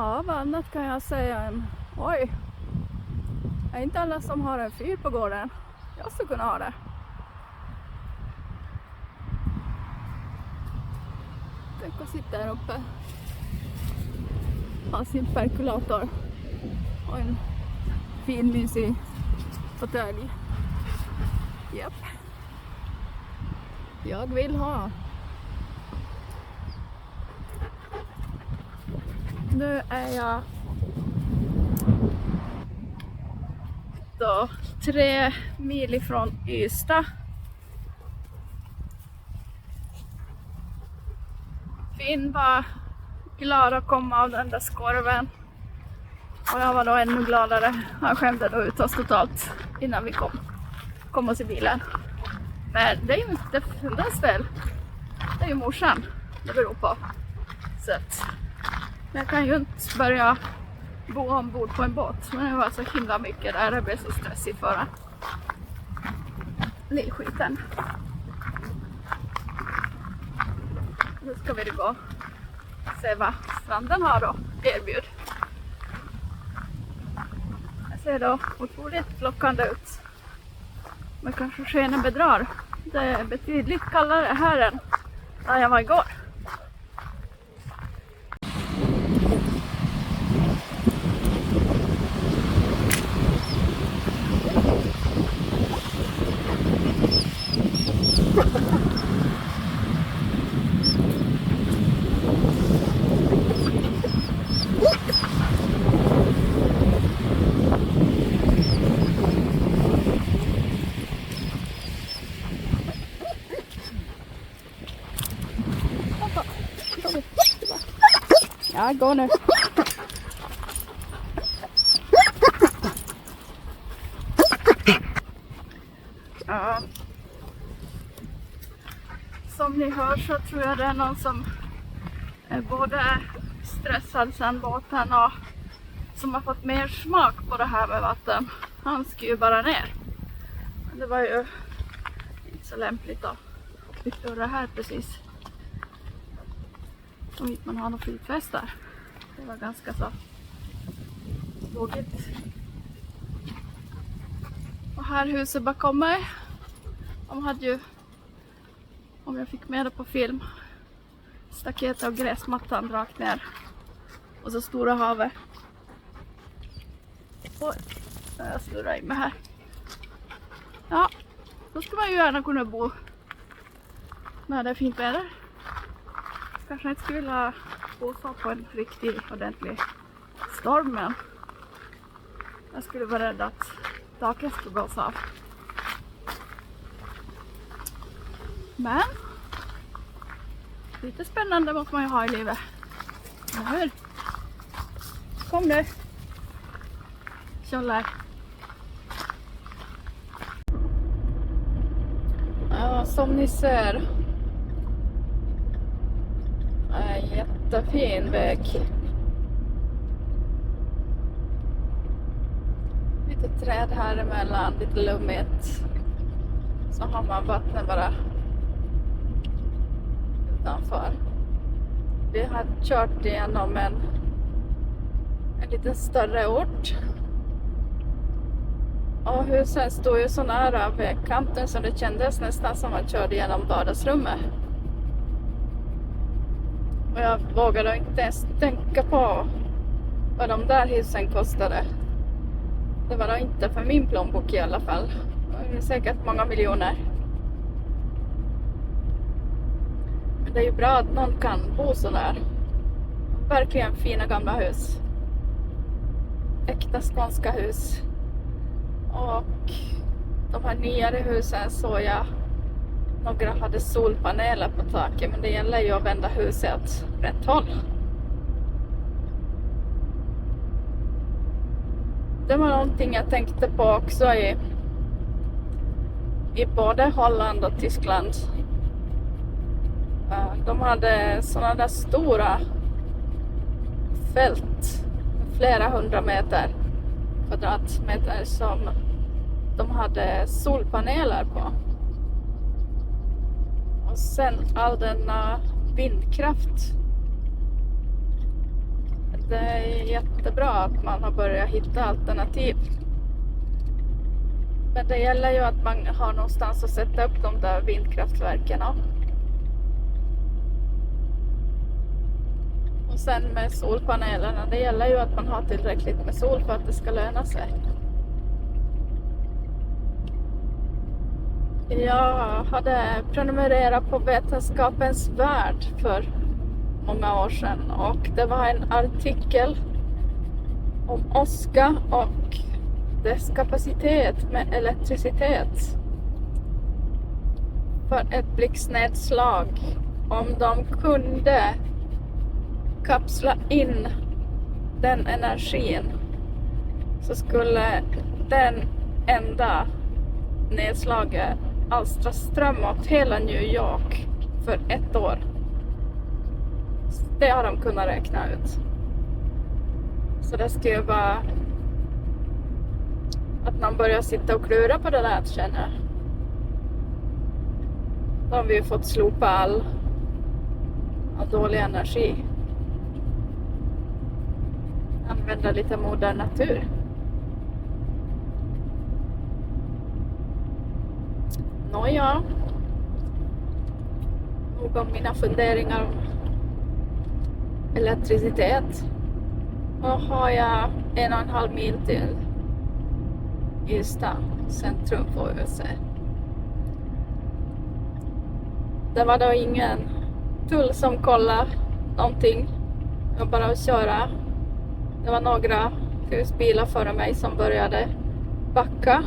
Ja, vad annat kan jag säga än oj, är inte alla som har en fyr på gården? Jag skulle kunna ha det. Tänk att sitta här uppe, ha sin perkulator och en fin mysig fåtölj. Japp. Jag vill ha. Nu är jag då 3 mil ifrån Ystad. Finn var glad att komma av den där skorven. Och jag var då ännu gladare. Han skämde då ut oss totalt innan vi kom oss i bilen. Men det är ju inte dess fel. Det är ju morsan det beror på. Så att jag kan ju inte börja bo ombord på en båt. Men det var så himla mycket där. Det blev så stressigt för lillskiten. Nu ska vi gå och se vad stranden har då erbjud. Det ser då otroligt lockande ut. Men kanske skenen bedrar. Det är betydligt kallare här än där jag var igår. Ja, gå nu. Ja. Som ni hör så tror jag det är någon som är både stressad sedan båten och som har fått mer smak på det här med vatten. Han ska ju bara ner. Men det var ju inte så lämpligt att göra det här precis. Som inte man har någon flytväst där. Det var ganska så vågigt. Och här huset bakom mig. De hade ju, om jag fick med det på film, staket och gräsmattan rakt ner. Och så stora havet. Oj, jag snurrar in mig här. Ja, då ska man ju gärna kunna bo när det är fint väder. Kanske inte skulle vilja bo så på en riktig ordentlig storm, men jag skulle vara rädd att taket skulle blåsa av. Men lite spännande måste man ju ha i livet. Eller hur? Kom nu. Tjollar. Ja, som ni ser. En jättefin väg. Lite träd här emellan, lite lummigt. Så har man vattnet bara utanför. Vi har kört igenom en lite större ort. Och husen stod ju så nära vägkanten så det kändes nästan som att man körde igenom vardagsrummet. Och jag vågade inte ens tänka på vad de där husen kostade. Det var då inte för min plånbok i alla fall. Det är säkert många miljoner. Men det är ju bra att någon kan bo så där. Verkligen fina gamla hus. Äkta skånska hus. Och de här nyare husen såg jag. Några hade solpaneler på taket, men det gäller ju att vända huset åt rätt håll. Det var någonting jag tänkte på också i både Holland och Tyskland. De hade sådana där stora fält, flera 100 kvadratmeter som de hade solpaneler på. Och sen all denna vindkraft. det är jättebra att man har börjat hitta alternativ. Men det gäller ju att man har någonstans att sätta upp de där vindkraftverken. Och sen med solpanelerna, det gäller ju att man har tillräckligt med sol för att det ska löna sig. Jag hade prenumererat på Vetenskapens Värld för många år sedan och det var en artikel om åska och dess kapacitet med elektricitet för ett blixtnedslag. Om de kunde kapsla in den energin så skulle den enda nedslaget alstra ström åt hela New York för 1 år. Det har de kunnat räkna ut. Så det ska ju vara att man börjar sitta och klura på det där, känner jag. Då har vi ju fått slopa all dålig energi. Använda lite modern natur. Nåja. Nog om mina funderingar om elektricitet. Då har jag 1,5 mil till Ystad centrum får vi se. Det var då ingen tull som kollade någonting. Det var bara att köra. Det var några husbilar före mig som började backa.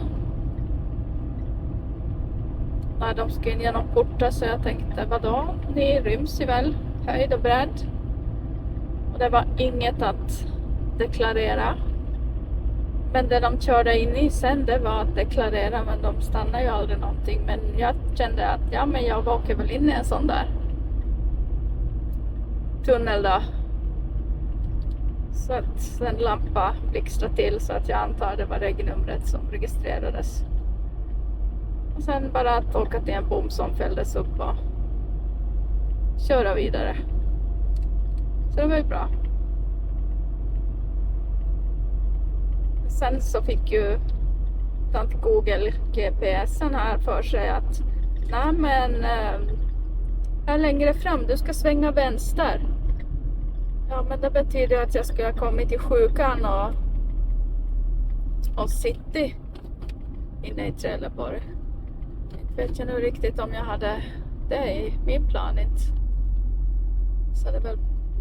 När de skulle in genom porten så jag tänkte, vadå? Ni ryms ju väl höjd och bredd. Och det var inget att deklarera. Men det de körde in i sen, det var att deklarera, men de stannade ju aldrig någonting. Men jag kände att ja, men jag åker väl in i en sån där tunnel då. Så att en lampa blixtrade till så att jag antar det var regnumret som registrerades. Och sen bara att åka till en bom som fälldes upp och köra vidare. Så det var ju bra. Sen så fick ju tant Google GPSen här för sig att nej men här längre fram, du ska svänga vänster. Ja, men det betyder att jag skulle ha kommit till sjukan och city inne i Trelleborg. Jag vet inte riktigt om jag hade det i min plan inte. Så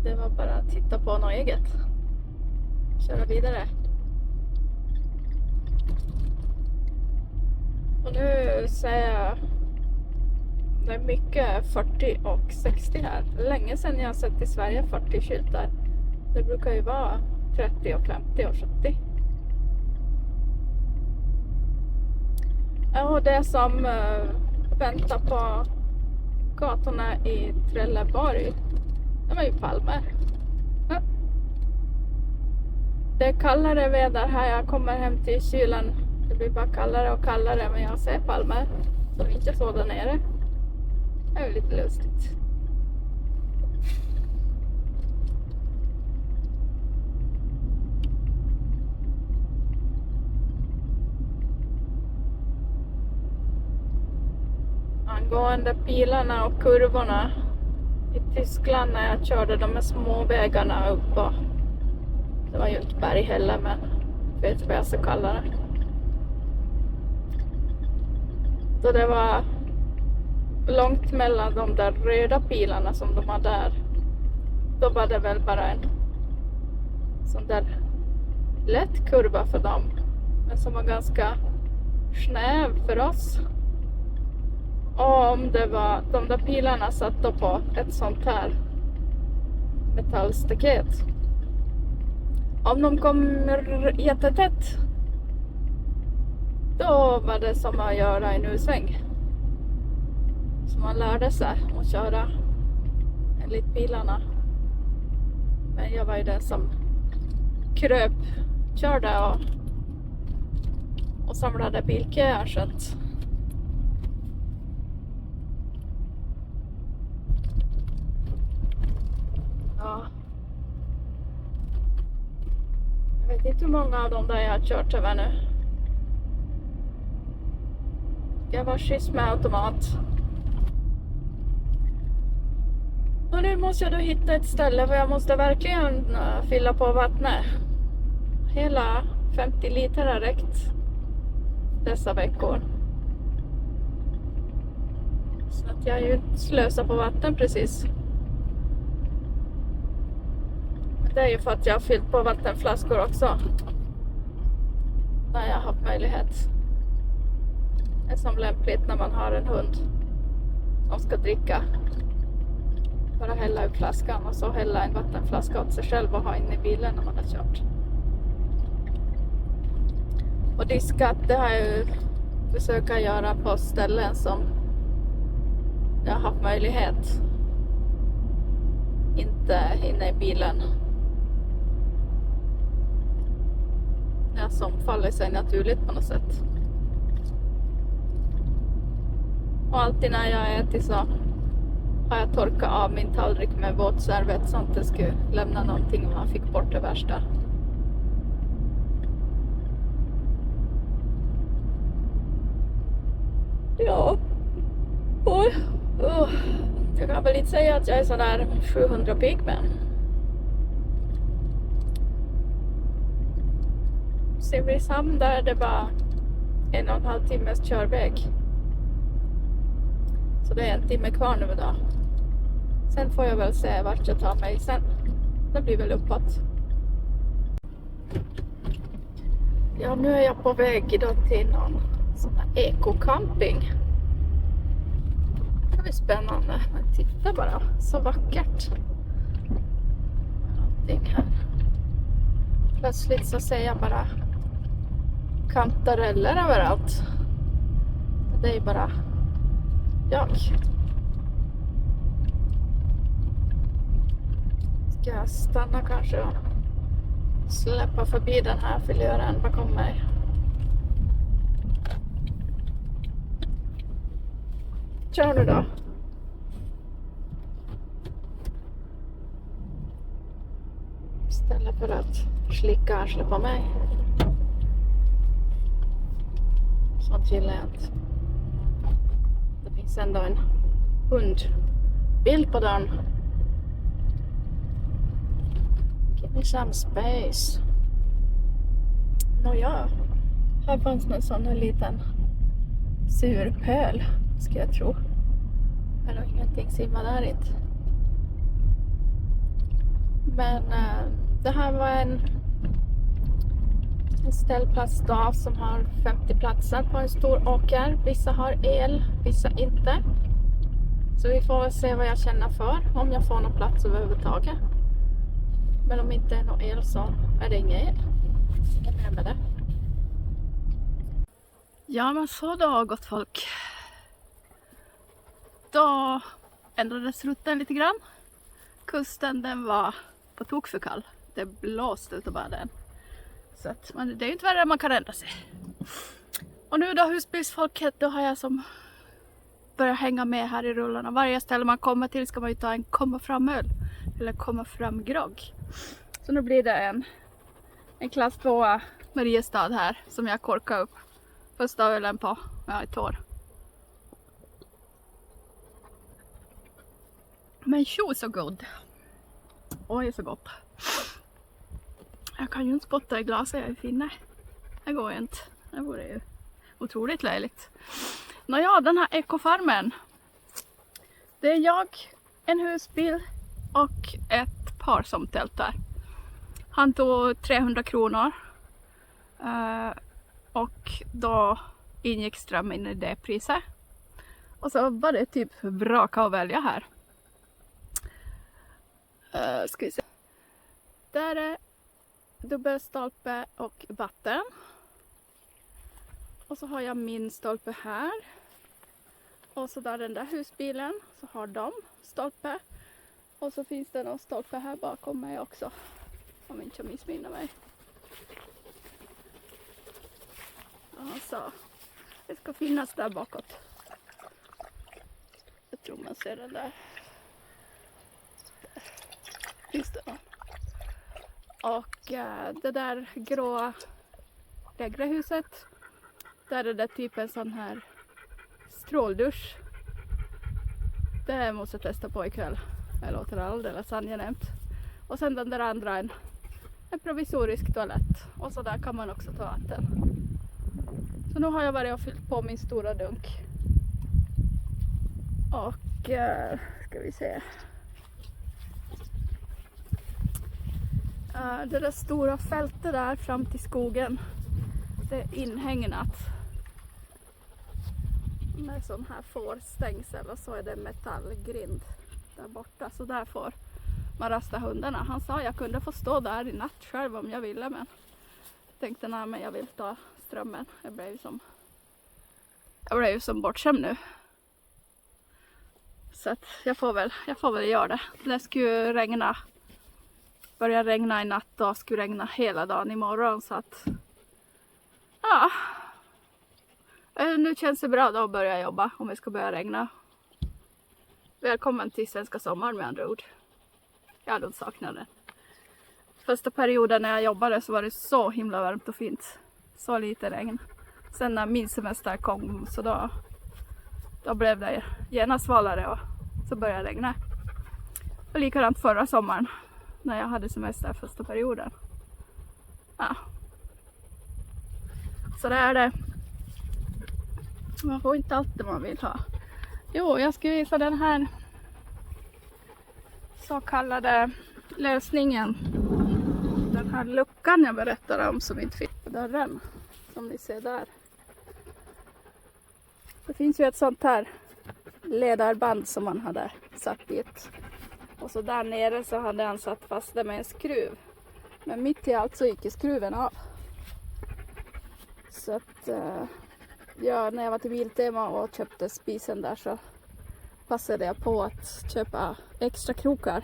det var bara att titta på något eget. Köra vidare. Och nu säger jag det är mycket 40 och 60 här. Länge sedan jag har sett i Sverige 40 skyltar. Det brukar ju vara 30 och 50 och 70. Och det som väntar på gatorna i Trelleborg, det var ju palmer. Ja. Det är kallare väder här. Jag kommer hem till kylan. Det blir bara kallare och kallare, men jag ser palmer. Så det är inte så där nere. Det är lite lustigt. Angående pilarna och kurvorna i Tyskland när jag körde de här små vägarna upp och det var ju inte berg heller, men vet vad jag ska kalla det. Så det var långt mellan de där röda pilarna som de har där. Då var det väl bara en sån där lätt kurva för dem. Men som var ganska snäv för oss. Och om det var de där pilarna satt då på ett sånt här metallstaket. Om de kommer jättetätt, då var det som att göra en U-sväng. Så man lärde sig att köra enligt pilarna. Men jag var ju den som körde och samlade bilköer, så att ja. vet inte hur många av dem där jag har kört över nu. Jag var schysst med automat. Och nu måste jag då hitta ett ställe för jag måste verkligen fylla på vattnet. Hela 50 liter har räckt dessa veckor. Så att jag ju inte slösar på vatten precis. Det är ju för att jag har fyllt på vattenflaskor också. När jag har haft möjlighet. Det är som lämpligt när man har en hund som ska dricka. Bara hälla ur flaskan och så hälla en vattenflaska åt sig själv och ha inne i bilen när man har kört. Och diskat, det har jag ju försökt göra på ställen som jag har haft möjlighet. Inte inne i bilen. Ja, som faller sig naturligt på något sätt. Och alltid när jag äter så har jag torkat av min tallrik med våtservett så att det skulle lämna någonting om man fick bort det värsta. Ja. Oj. Jag kan väl inte säga att jag är sådär 700 pigg men. Simrishamn där det var 1,5 timmes körväg. Så det är 1 timme kvar nu då. Sen får jag väl se vart jag tar mig sen. Det blir väl uppåt. Ja, nu är jag på väg då till någon sån här ekocamping. Det blir spännande. Men titta bara, så vackert. Allting här. Plötsligt så ser jag bara kantareller överallt. Det är bara jag. Ska jag stanna kanske och släppa förbi den här filören bakom mig. Kör nu då. Istället för att slicka arslet på mig. Sånt gillar jag inte. Det finns ändå en hundbild på den. Give me some space. Nåja, här fanns en sån här liten surpöl, ska jag tro. Det är nog ingenting simma där inte. Men det här var en ställplats då som har 50 platser på en stor åker. Vissa har el, vissa inte. Så vi får väl se vad jag känner för, om jag får någon plats överhuvudtaget. Men om inte är någon el så är det ingen el. Inget mer med det. Ja men så då gott folk. Då ändrades rutten lite grann. Kusten den var på tok för kall. Det blåste utav världen. Så att, men det är ju inte värre än man kan ändra sig. Och nu då husbilsfolket, då har jag som börjar hänga med här i rullarna. Varje ställe man kommer till ska man ju ta en komma fram öl. Eller komma fram grogg. Så nu blir det en klass 2 Mariestad här som jag korkar upp första ölen på. Ja, ett år. Men tjo så god. Oj så gott. Jag kan ju inte spotta i glaset, jag är finne. Det går ju inte. Det vore ju otroligt löjligt. Nåja, den här ekofarmen. Det är jag, en husbil och ett par som tältar. Han tog 300 kronor. Och då ingick strömmen i det priset. Och så var det typ braka att välja här. Ska vi se. Där är dubbelstolpe och vatten. Och så har jag min stolpe här. Och så där den där husbilen så har de stolpe. Och så finns det någon stolpe här bakom mig också. Om inte jag missminner mig. Alltså, det ska finnas där bakåt. Jag tror man ser den där. Finns det någon? Och det där grå lägre huset, där är det typ en sån här stråldusch. Det måste jag testa på ikväll. Det låter alldeles angenämt. Och sen den där andra en provisorisk toalett. Och så där kan man också ta vatten. Så nu har jag varit och fyllt på min stora dunk. Och ska vi se. Det där stora fältet där fram till skogen, det är inhägnat med sån här fårstängsel, och så är det metallgrind där borta. Så där får man rasta hundarna. Han sa jag kunde få stå där i natt själv om jag ville, men jag tänkte nej, men jag vill ta strömmen. Jag blev ju som bortskämd nu. Så att jag får väl göra det. Det skulle börja regna i natt och skulle regna hela dagen imorgon, så att ja, nu känns det bra då att börja jobba om det ska börja regna. Välkommen till svenska sommaren med andra ord. Jag hade saknat det. Första perioden när jag jobbade så var det så himla varmt och fint. Så lite regn. Sen när min semester kom så då blev det genast svalare och så började det regna. Och likadant förra sommaren när jag hade semester första perioden. Ja. Så det är det. Man får inte allt det man vill ha. Jo, jag ska visa den här så kallade lösningen. Den här luckan jag berättade om som inte fick på dörren. Som ni ser där. Det finns ju ett sånt här ledarband som man hade satt dit. Och så där nere så hade han satt fast det med en skruv. Men mitt i allt så gick skruven av. Så att när jag var till Biltema och köpte spisen där så passade jag på att köpa extra krokar.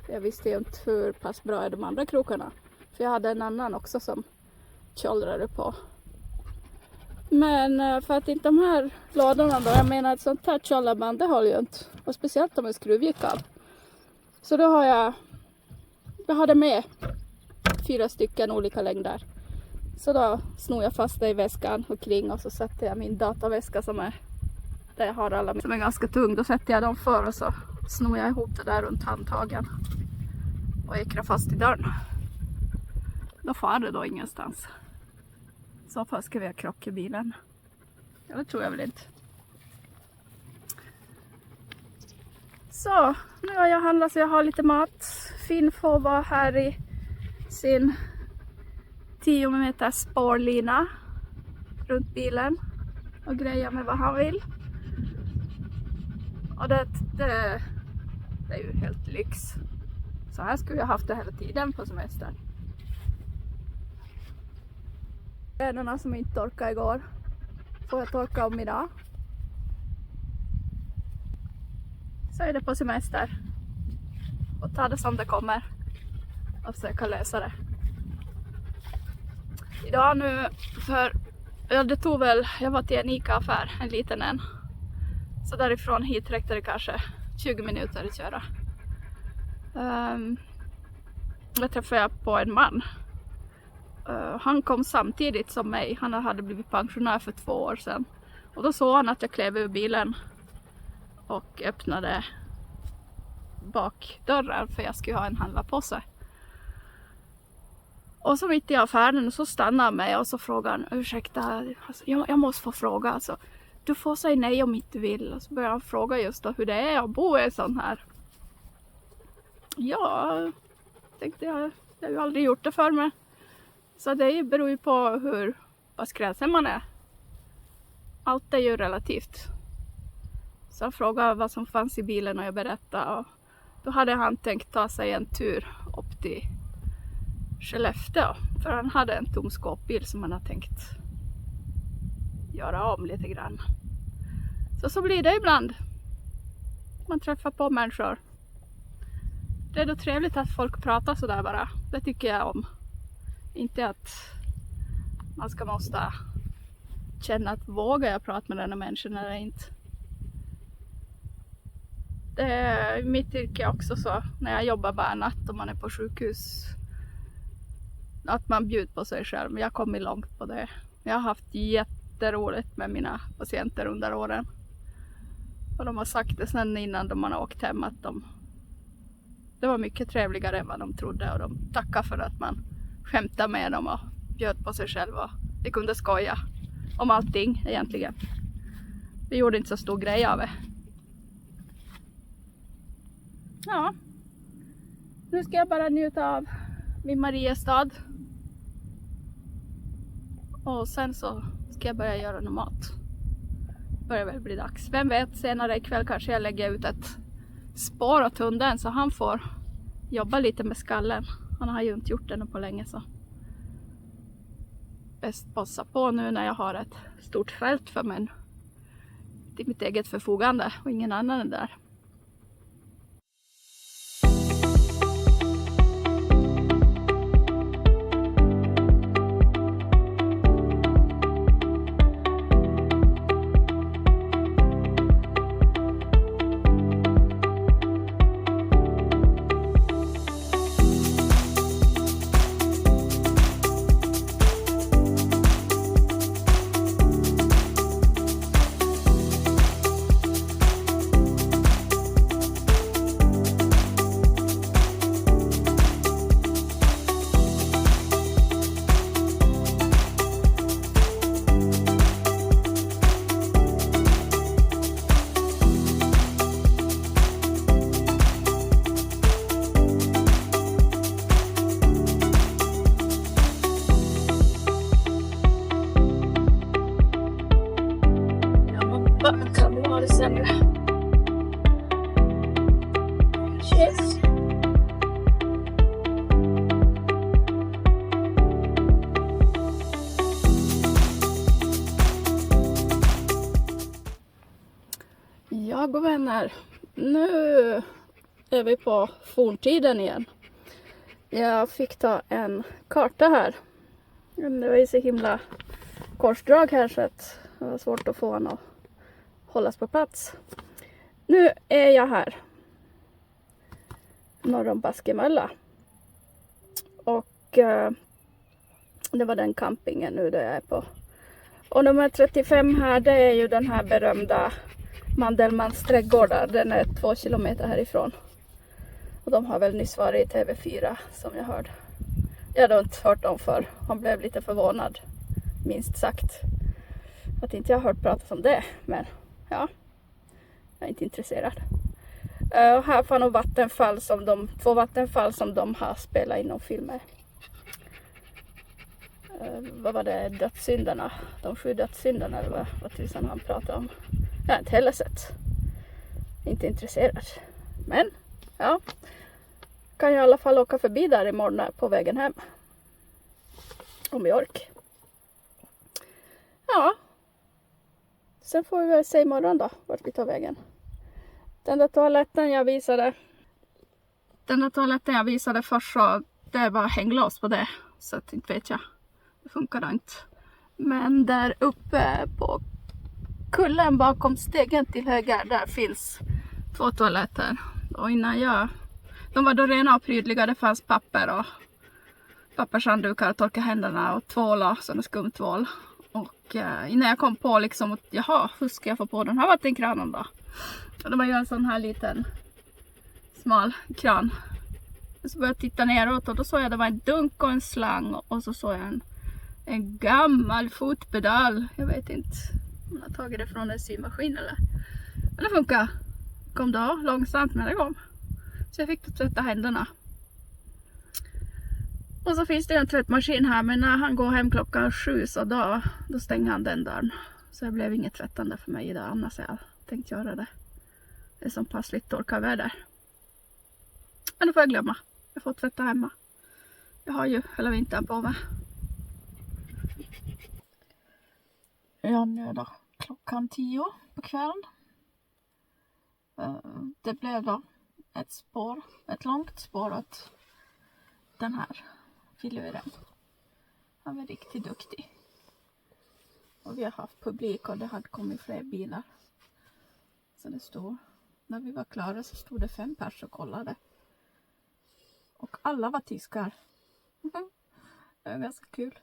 Jag visste ju inte hur pass bra är de andra krokarna. För jag hade en annan också som tjollrade på. Men för att inte de här lådorna då, jag menar ett sånt här tjollarband det håller ju inte. Och speciellt om en skruv gick av. Så då har jag hade med 4 stycken olika längder. Så då snor jag fast det i väskan och kring och så sätter jag min dataväska som är där jag har alla som är ganska tung. Då sätter jag dem för och så snor jag ihop det där runt handtagen och ekrar fast i dörren. Då far det då ingenstans. Så först ska vi ha krock i bilen. Ja, det tror jag väl inte. Så, nu har jag handlat så jag har lite mat. Finn får vara här i sin 10 meter spårlina runt bilen och greja med vad han vill. Och det är ju helt lyx. Så här skulle jag haft det hela tiden på semestern. Kläderna som inte torkade igår får jag torka om idag. Så är det på semester. Och ta det som det kommer. Och försöka lösa det. Idag nu, för jag var till en ICA-affär, en liten en. Så därifrån hit räckte det kanske 20 minuter att köra. Där träffade jag på en man. Han kom samtidigt som mig. Han hade blivit pensionär för 2 år sedan. Och då såg han att jag klev ur bilen och öppnade bakdörren för jag skulle ha en handlarpåse. Och så mitt i affären så stannade han mig och så frågade han, ursäkta, alltså, jag måste få fråga, alltså, du får säga nej om inte du vill. Och så började han fråga just då hur det är att bo i en sån här. Ja, tänkte jag har ju aldrig gjort det för mig. Så det beror ju på hur pass kräsen man är. Allt är ju relativt. Så jag frågade vad som fanns i bilen och jag berättade. Och då hade han tänkt ta sig en tur upp till Skellefteå. För han hade en tom skåpbil som han har tänkt göra om lite grann. Så blir det ibland. Man träffar på människor. Det är då trevligt att folk pratar sådär bara. Det tycker jag om. Inte att man måste känna att vågar jag prata med den här människan eller inte. Det är mitt yrke också så. När jag jobbar bara natt och man är på sjukhus. att man bjuder på sig själv. Jag har kommit långt på det. Jag har haft jätteroligt med mina patienter under åren. Och de har sagt det sen innan de har åkt hem att det var mycket trevligare än vad de trodde. Och de tackar för att man skämtade med dem och bjöd på sig själv. Och vi kunde skoja om allting egentligen. Vi gjorde inte så stor grej av det. Ja. Nu ska jag bara njuta av min Mariestad. Och sen så ska jag börja göra något mat. Börjar väl bli dags. Vem vet, senare ikväll kanske jag lägger ut ett spår åt hunden så han får jobba lite med skallen. Han har ju inte gjort det på länge så. Bäst passa på nu när jag har ett stort fält för mig. Till mitt eget förfogande och ingen annan är där. Kan du ha det sämre? Yes. Ja, god vänner. Nu är vi på forntiden igen. Jag fick ta en karta här. Det var ju så himla korsdrag här så att det var svårt att få något hållas på plats. Nu är jag här norr om Baskemölla. Och det var den campingen nu där jag är på. Och nummer 35 här, det är ju den här berömda Mandelmans trädgårdar. Den är 2 kilometer härifrån. Och de har väl nyss varit i TV4 som jag hörde. Jag hade inte hört dem för. Han blev lite förvånad, minst sagt. Att inte jag har hört pratas om det, men ja, jag är inte intresserad. Och här fann nog vattenfall som två vattenfall som de har spelat in och filmer. Vad var det? Dödssyndarna? De 7 dödssyndarna eller vad tusan han pratade om. Jag har inte heller sett. Inte intresserad. Men ja, kan jag i alla fall åka förbi där imorgon på vägen hem. Om jag orkar. Ja. Sen får vi väl se imorgon då vart vi tar vägen. Den där toaletten jag visade först så det var hänglås på det. Så att inte vet jag. Det funkar inte. Men där uppe på kullen bakom stegen till höger där finns 2 toaletter. Och de var då rena och prydliga. Det fanns papper och pappershanddukar att torka händerna och tvåla, sån skumtvål. Och innan jag kom på liksom att jaha, hur ska jag få på den här vattenkranen då? Och det var ju en sån här liten smal kran. Så började jag titta neråt och då såg jag att det var en dunk och en slang och så såg jag en gammal fotpedal. Jag vet inte om jag har tagit det från en symaskin eller. Men det funkar. Kom då långsamt men det kom. Så jag fick tvätta händerna. Och så finns det en tvättmaskin här, men när han går hem klockan 7 så då stänger han den dörren. Så det blev inget tvättande för mig idag, annars har jag tänkt göra det. Det är som passligt torka väder. Men det får jag glömma. Jag får tvätta hemma. Jag har ju hela vintern på mig. Ja, nu är då klockan 10 på kvällen. Det blev då ett långt spår åt den här filuren. Han var riktigt duktig. Och vi har haft publik och det hade kommit fler bilar. Så det stod, när vi var klara så stod det 5 personer och kollade. Och alla var tyskar. Det är ganska kul.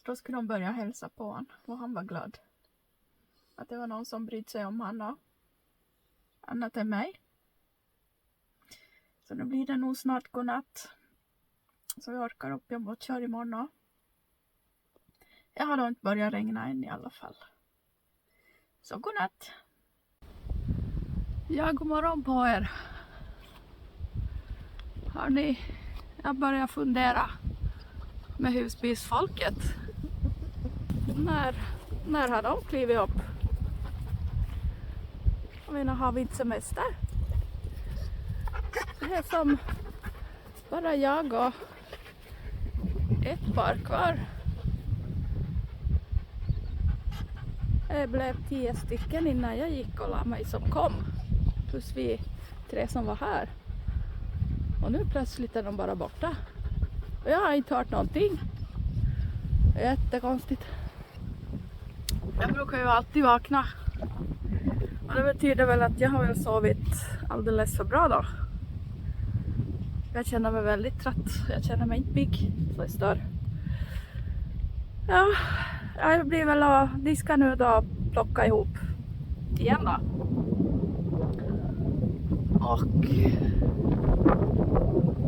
Då skulle de börja hälsa på honom och han var glad. Att det var någon som brytt sig om honom. Annat än mig. Så nu blir det nog snart godnatt. Så vi orkar upp jobb och kör imorgon. Jag har då inte börjat regna än i alla fall. Så godnatt. Ja, god morgon på er. Hörrni, jag börjar fundera med husbilsfolket. När har de klivit upp? Jag menar, har vi inte semester? Det är som bara jag och ett par kvar. Det blev 10 stycken innan jag gick och la mig som kom. Plus vi 3 som var här. Och nu plötsligt är de bara borta. Och jag har inte hört någonting. Det är jättekonstigt. Jag brukar ju alltid vakna. Och det betyder väl att jag har väl sovit alldeles för bra då. Jag känner mig väldigt trött. Jag känner mig inte pigg. Så det stör. Ja, jag blir väl att diska nu då och plocka ihop igen då. Och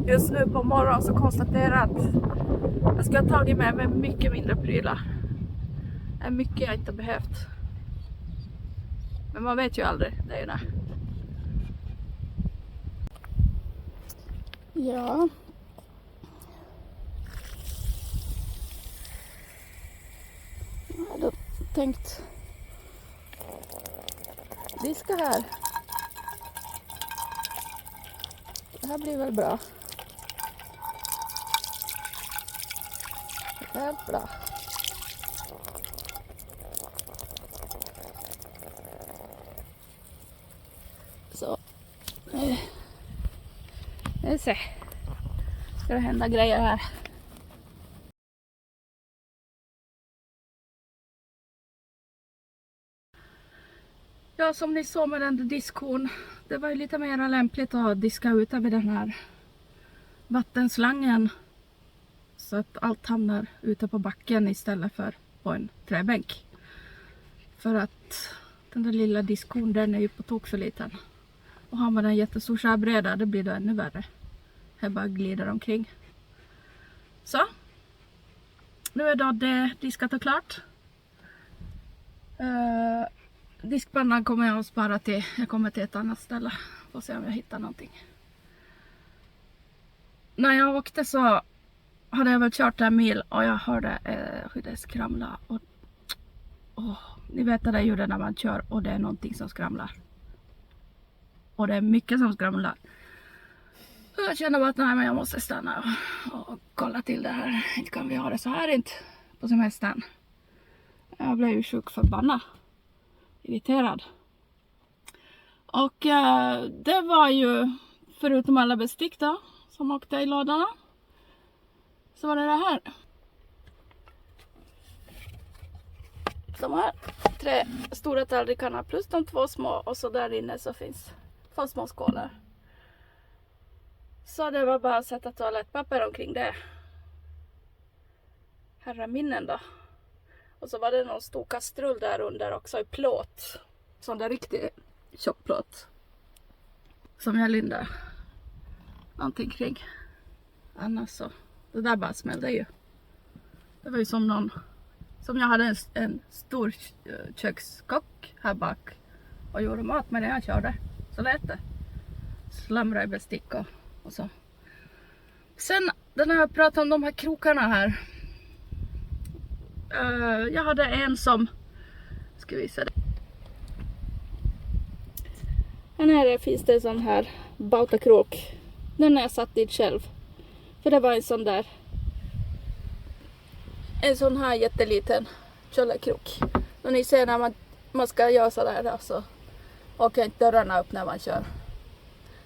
just nu på morgonen så konstaterar jag att jag ska ha tagit med mig mycket mindre prylar. Det är mycket jag inte behövt. Men man vet ju aldrig, det är ju det. Ja. Jag hade tänkt diska här. Det här blir väl bra. Det är bra. Så. Nu se. Ska det hända grejer här. Ja, som ni såg med den diskon. Det var ju lite mer lämpligt att diska ut över den här vattenslangen. Så att allt hamnar ute på backen istället för på en träbänk. För att den där lilla diskon, den är ju på tok för liten. Och har man en jättestor skärbräda, det blir då ännu värre. Här bara glider omkring. Så. Nu är då det diskat och klart. Diskpannan kommer jag att spara till. Jag kommer till ett annat ställe. Får se om jag hittar någonting. När jag åkte så hade jag väl kört en mil och jag hörde hur det skramla. Och ni vet det där ljudet när man kör och det är någonting som skramlar. Och det är mycket som skramlar. Jag känner bara att nej, men jag måste stanna och kolla till det här. Inte kan vi ha det så här inte på semestern. Jag blev ju sjuk förbannad. Irriterad. Och det var ju förutom alla bestick då som åkte i lådorna. Så var det här. De här 3 stora tallrikarna plus de 2 små och så där inne så finns 2 små skålar. Så det var bara att sätta toalettpapper omkring det. Herraminnen då. Och så var det någon stor kastrull där under också i plåt. Sån där riktig tjockplåt. Som jag lindar någonting kring. Annars så. Det där bara smällde ju. Det var ju som någon. Som jag hade en stor kökskock här bak. Och gjorde mat med det jag körde. Så lät det. Slamra i bestick och så. Sen när jag pratade om de här krokarna här. Jag hade en som. Ska visa det. Här nere finns det en sån här bautakrok. Den har jag satt dit själv. För det var en sån där. En sån här jätteliten kjollekrok. Och ni ser när man ska göra sådär så åker inte dörrarna upp när man kör.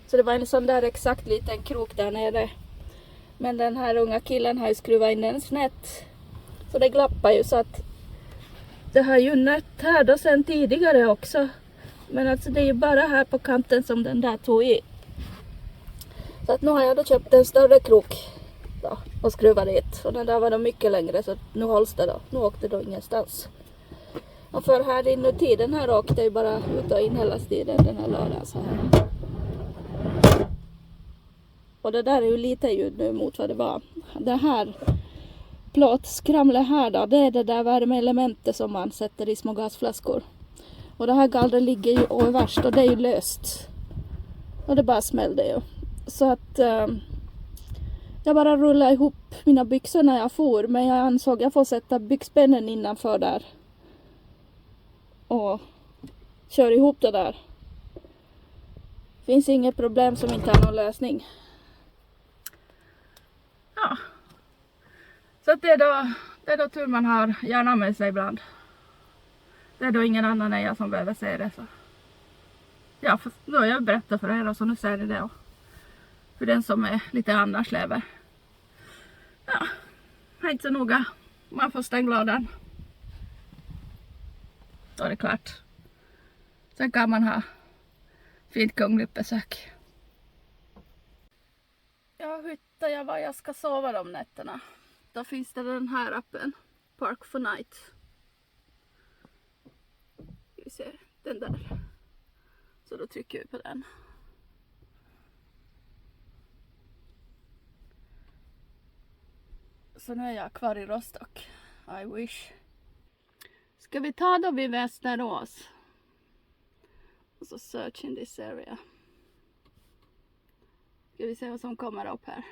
Så det var en sån där exakt liten krok där nere. Men den här unga killen har ju skruvat in den snett. Så det glappar ju så att det har ju nött här då sen tidigare också. Men alltså det är ju bara här på kanten som den där tog i. Så att nu har jag då köpt en större krok. Så. och skruva dit. Och den där var då mycket längre så nu hålls det då. Nu åkte det då ingenstans. Och för här inuti den här åkte ju bara ut och in hela tiden den här lådan så här. Och det där är ju lite ljud nu mot vad det var. Det här plåtskramlet här då, det är det där värmeelementet som man sätter i små gasflaskor. Och det här gallret ligger ju överst och det är ju löst. Och det bara smällde ju. Så att jag bara rullade ihop mina byxor när jag for. Men jag ansåg jag får sätta byxbenen innanför där. Och kör ihop det där. Finns inget problem som inte har någon lösning. Ja. Så att det är då tur man har hjärnan med sig ibland. Det är då ingen annan än jag som behöver se det. Så. Ja, för då har jag berättat för er och så nu säger det då. För den som är lite annars lever. Ja, det är inte så noga. Man får stänga lådan. Då är det klart. Sen kan man ha fint kungligt besök. Jag hittar jag var jag ska sova de nätterna. Då finns det den här appen. Park for Night. Vi ser den där. Så då trycker vi på den. Så nu är jag kvar i Rostock. I wish. Ska vi ta då vid Västerås? Och så search in this area. Ska vi se vad som kommer upp här.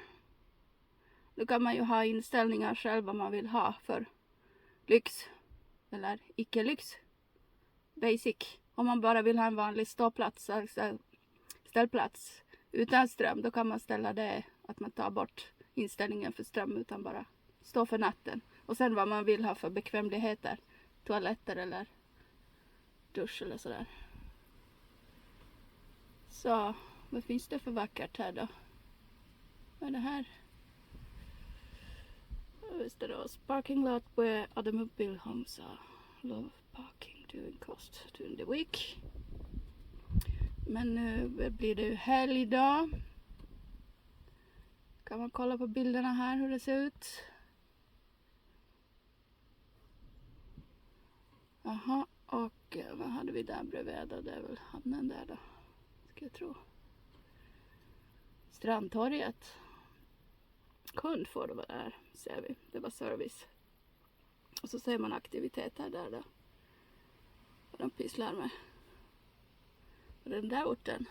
Då kan man ju ha inställningar själv vad man vill ha för lyx. Eller icke lyx. Basic. Om man bara vill ha en vanlig ståplats, alltså ställplats utan ström, då kan man ställa det att man tar bort inställningen för ström utan bara stå för natten. Och sen vad man vill ha för bekvämligheter, toaletter eller dusch eller sådär. Så, vad finns det för vackert här då? Vad är det här? Visst är det parking lot where automobile homes are. Love parking during cost during the week. Men nu blir det ju helg idag. Kan man kolla på bilderna här hur det ser ut. Jaha, och vad hade vi där bredvid då? Det är väl hamnen där då. Ska jag tro. Strandtorget. Kund får det vara där, ser vi. Det var service. Och så ser man aktiviteter där då. Och de pysslar med. Och den där orten.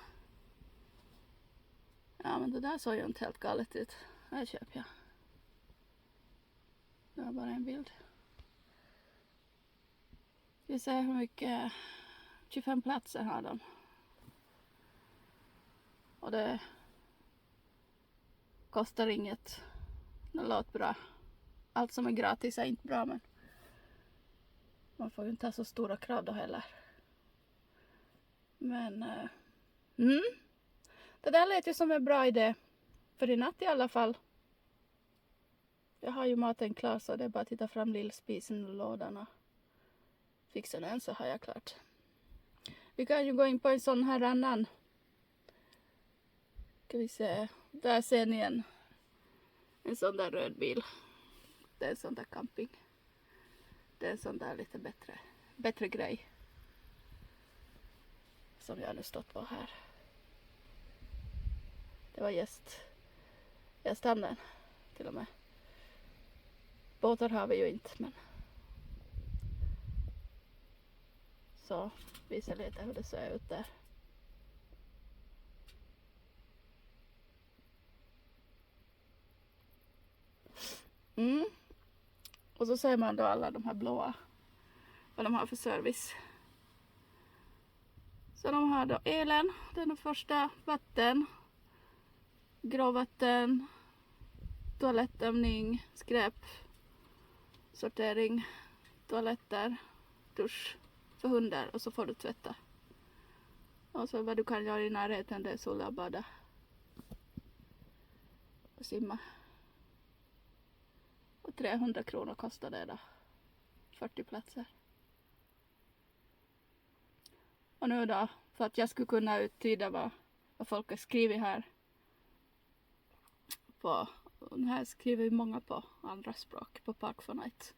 Ja, men det där såg ju inte helt galet ut. Här köper jag. Det var bara en bild. Vi ser hur mycket. 25 platser har de. Och det kostar inget. Det låter bra. Allt som är gratis är inte bra, men man får ju inte ha så stora krav då heller. Men det där lät ju som en bra idé. För i natt i alla fall. Jag har ju maten klar så det är bara att titta fram lillspisen och lådan och fixa den så har jag klart. Vi kan ju gå in på en sån här annan. Ska vi se. Där ser ni en sån där röd bil. Det är en sån där camping. Det är en sån där lite bättre grej. Som jag nu stått på här. Det var gästhamnen till och med. Båtar har vi ju inte, men så visar lite hur det ser ut där. Och så ser man då alla de här blåa, vad de har för service. Så de har då elen, den första, vatten, gråvatten, toalettömning, skräp, sortering, toaletter, dusch för hundar och så får du tvätta. Och så vad du kan göra i närheten, det är sola och bada och simma. Och 300 kronor kostar det då. 40 platser. Och nu då, för att jag skulle kunna uttyda vad folk har skrivit här på Och här skriver ju många på andra språk på Park4Night.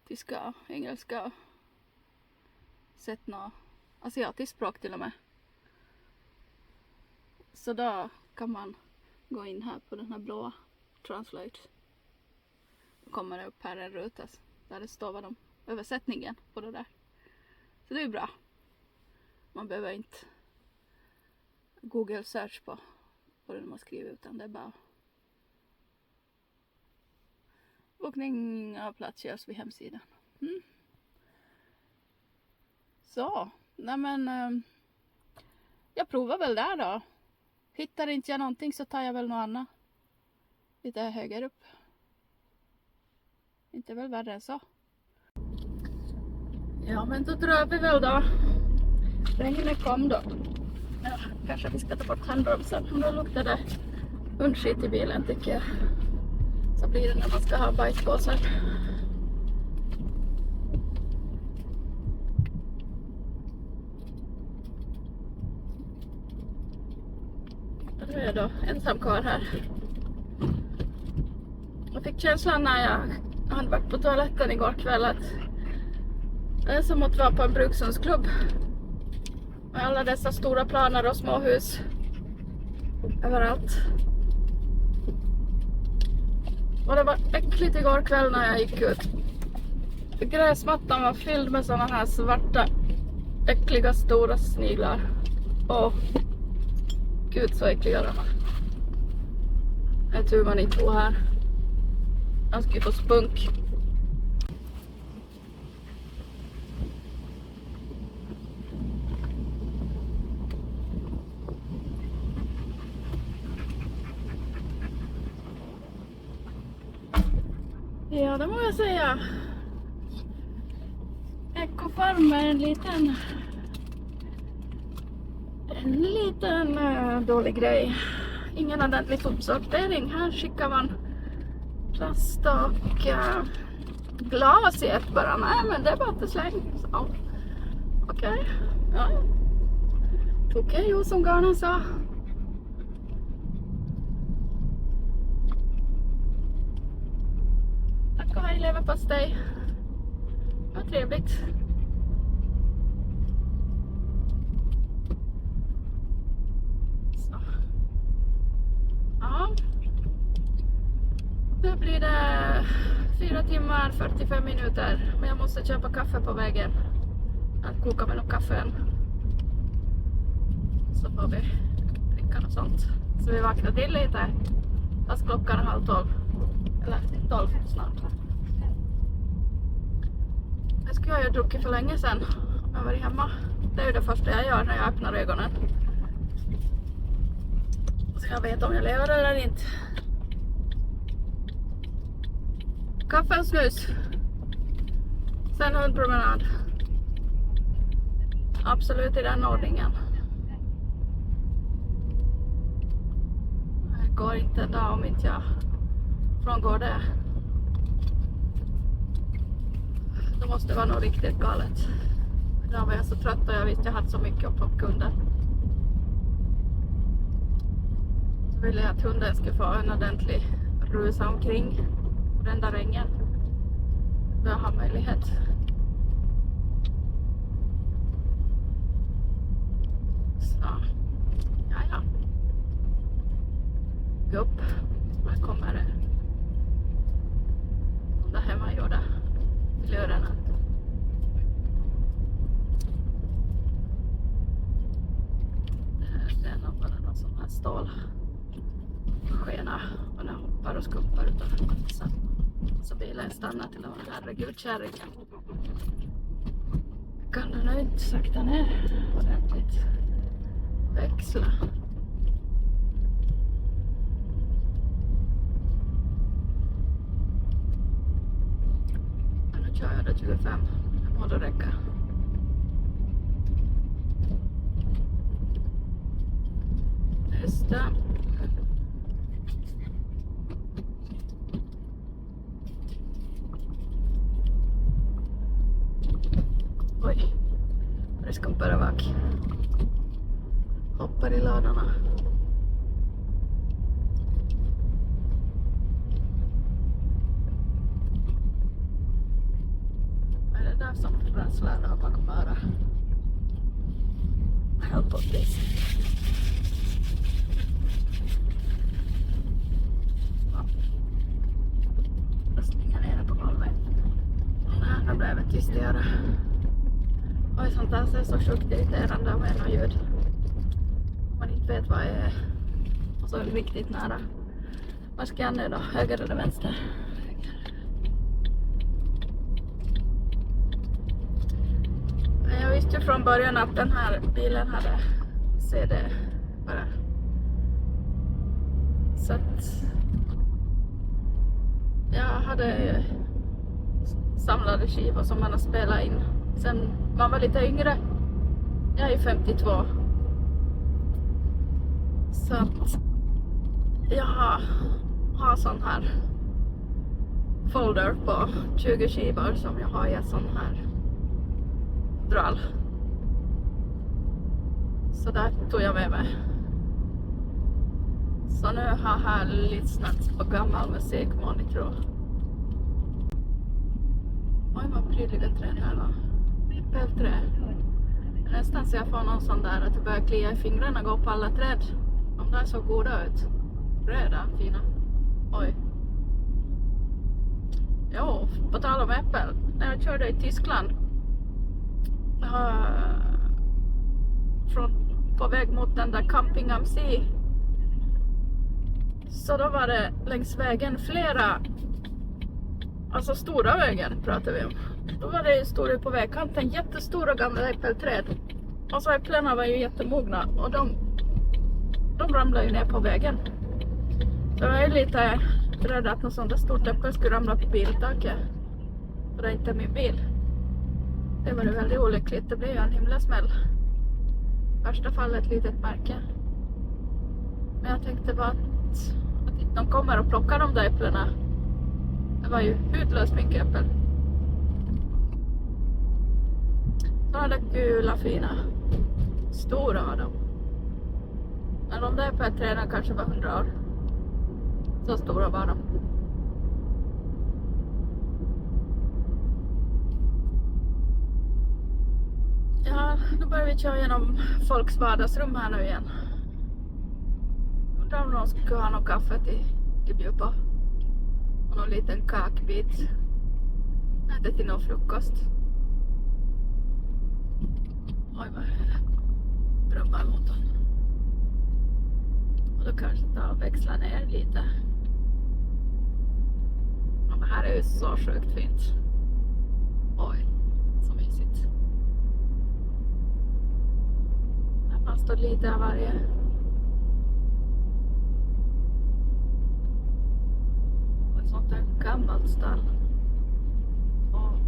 Tyska, engelska, sett något asiatiskt språk till och med. Så då kan man gå in här på den här blåa Translate. Då kommer det upp här en ruta där det står vad de översättningen på det där. Så det är bra. Man behöver inte Google search på det man skriver, utan det är bara bokning av plats görs vid hemsidan. Så, nej men jag provar väl där då. Hittar inte jag någonting så tar jag väl något annat lite högre upp. Inte väl värre än så. Ja, men då drar vi väl då. Regnet kom då. Ja, kanske vi ska ta bort handbromsen. Då luktar det hundskit i bilen tycker jag. Så blir det när man ska ha bajspåsar. Nu är jag då ensam kvar här. Jag fick känslan när jag hade varit på toaletten igår kväll att det är som att vara på en brukshundsklubb. Med alla dessa stora planer och småhus överallt. Och det var äckligt igår kväll när jag gick ut. Gräsmattan var fylld med såna här svarta, äckliga stora sniglar. Åh, gud så äckliga de var. Det är tur man inte bor här. Jag ska ju få spunk. Ja, det må jag säga. Ekofarm är en liten dålig grej. Ingen ordentlig sopsortering. Här skickar man plast och glas i ett bara. Nej, men det är bara inte släng. Okej. Ja. Okej, jo, som garnen sa. Tack och hej, leverpastej. Vad trevligt. Så. Ja. Nu blir det 4 timmar 45 minuter. Men jag måste köpa kaffe på vägen. Att koka med något kaffe än. Så får vi dricka något sånt. Så vi vaknar till lite. Fast klockan är 11:30. Eller 12 snart. Det skulle jag ju druckit för länge sedan. Om jag var hemma. Det är ju det första jag gör när jag öppnar ögonen. Så jag vet om jag lever eller inte. Kaffe och snus. Sen hundpromenad. Absolut i den ordningen. Det går inte en dag om inte jag frångår det. Det måste vara något riktigt galet. Idag var jag så trött och jag visste att jag hade så mycket på kunder. Så ville jag att hunden skulle få en ordentlig rusa omkring den där ängen. Då jag har möjlighet. Så, ja. Gå upp. Här kommer det. De där hemmagjorda filurerna. Det är nog bara någon sån här stålskena. Och den hoppar och skumpar utanför matsen. Så bilen stannar till och med. Herregud, kärringen. Kan den nu inte sakta ner ordentligt. Växla. Nu kör jag det 25. Det må då räcka. Nästa. Oj, det skumpar bak. Hoppar i ladorna. där som bränsle där bakom bara. Help of this. Jag slänger ner på golvet. Nu blev det tystigare. Oj, sånt där ser så sjukt irriterande med något ljud. Man inte vet vad är. Och så är det riktigt nära. Var ska jag nu då? Höger eller vänster? Jag visste ju från början att den här bilen hade CD bara. Så att jag hade samlade skivor som man har spelat in sen man var lite yngre. Jag är 52. Så att jag har sån här folder på 20 skivor som jag har i en sån här drall. Så där tog jag med mig. Så nu har jag lyssnat på gammal musik, monitor. Oj, vad prydliga träd här då. Äppelträ. Nästan så jag får någon sån där att det börjar klia i fingrarna och gå på alla träd. De där såg goda ut. Röda, fina. Oj. Jo, på tal om äppel. När jag körde i Tyskland. På väg mot den där Camping am See. Så då var det längs vägen flera. Alltså stora vägen pratar vi om. Då var det stora på vägkanten. Jättestora gamla äppelträd. Och så äpplena var ju jättemogna. Och de ramlade ju ner på vägen. Så jag är lite rädd att något sånt där stort äppel skulle ramla på biltaket. För det är inte min bil. Det var väldigt olyckligt. Det blev ju en himla smäll. I värsta fall ett litet märke. Men jag tänkte bara att de kommer och plockar de där äpplena. Det var ju utlöst mycket äppel. Så är det gula fina. Stora var de. Men de där äppelträden kanske var 100 år. Så stora var de. Ja, nu börjar vi köra genom folks vardagsrum här nu igen. Undrar om någon skulle ha någon kaffe till bjuda på. Och någon liten kakbit. Äta till någon frukost. Oj, vad är det? Brummarmotorn. Och då kanske ta och växla ner lite. Ja, men här är ju så sjukt fint. Oj, så mysigt. Här fanns det lite av varje. Och ett sånt där gammalt stall. Och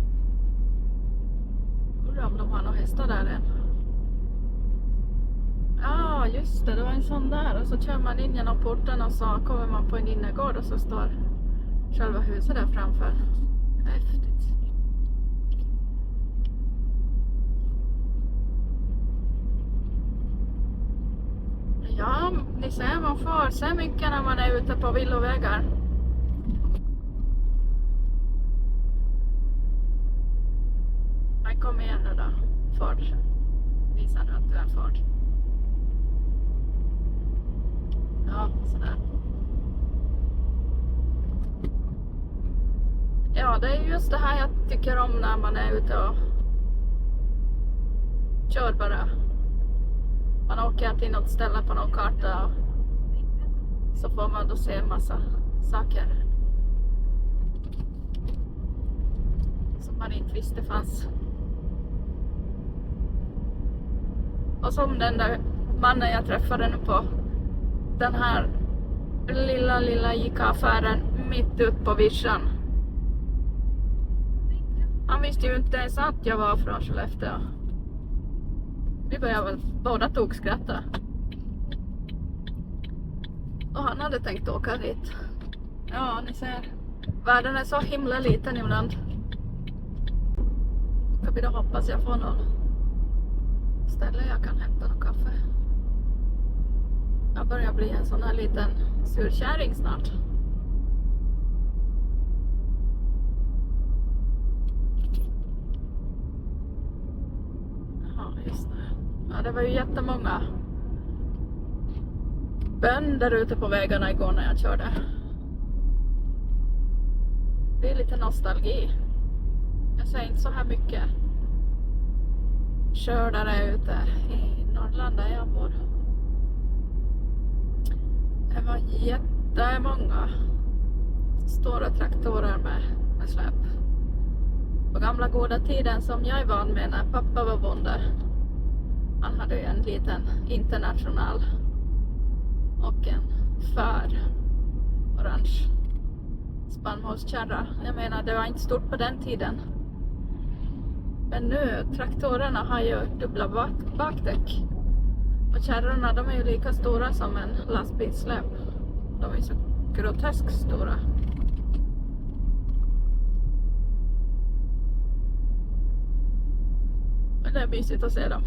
undrar om de har några hästar där än. Ja, just det. Det var en sån där. Och så kör man in genom porten och så kommer man på en innergård och så står själva huset där framför. Häftigt. Ja, ni ser, man får se mycket när man är ute på villovägar. Men kom igen nu då, Ford. Visa nu att du är Ford. Ja, sådär. Ja, det är just det här jag tycker om när man är ute och kör bara. Man åker till något ställe på någon karta och så får man då se en massa saker som man inte visste fanns. Och som den där mannen jag träffade nu på den här lilla Ica-affären mitt ut på vischan. Han visste ju inte ens att jag var från Skellefteå. Vi började väl båda tokskratta. Och han hade tänkt åka dit. Ja, ni ser. Världen är så himla liten ibland. Ska vi då hoppas jag får någon ställe jag kan hämta någon kaffe. Jag börjar bli en sån här liten surkärring snart. Just det. Ja, det var ju jättemånga bönder ute på vägarna igår när jag körde. Det är lite nostalgi. Jag ser inte så här mycket kördare ute i Norrland där jag bor. Det var jättemånga stora traktorer med släp. På gamla goda tiden som jag är van med när pappa var bonde. Han hade ju en liten international och en orange spannmålskärra. Jag menar, det var inte stort på den tiden. Men nu, traktorerna har ju dubbla bakdäck. Och kärrorna, de är ju lika stora som en lastbilssläp. De är så groteskt stora. Men det är mysigt att se dem.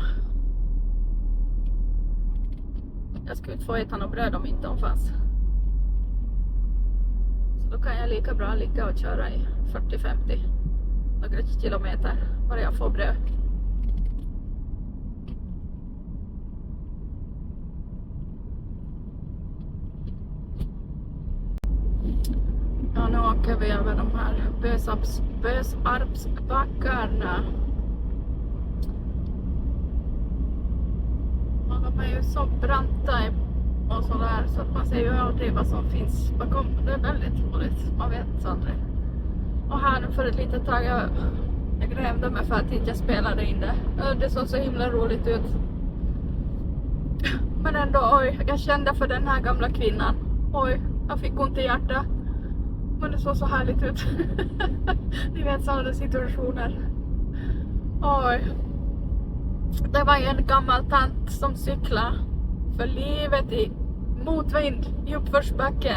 Jag skulle inte få äta något bröd om inte de fanns. Så då kan jag lika bra ligga och köra i 40-50 några kilometer bara jag får bröd. Ja, nu åker vi över de här Bösarpsbackarna. De är ju så branta och sådär så att man ser ju aldrig vad som finns bakom. Det är väldigt roligt, man vet aldrig. Och här nu för ett litet tag jag grävde mig för att inte jag spelade in det. Det såg så himla roligt ut. Men ändå, oj, jag kände för den här gamla kvinnan. Oj, jag fick ont i hjärtat. Men det såg så härligt ut. Ni vet sådana situationer. Oj. Det var en gammal tant som cyklade för livet i motvind i uppförsbacke.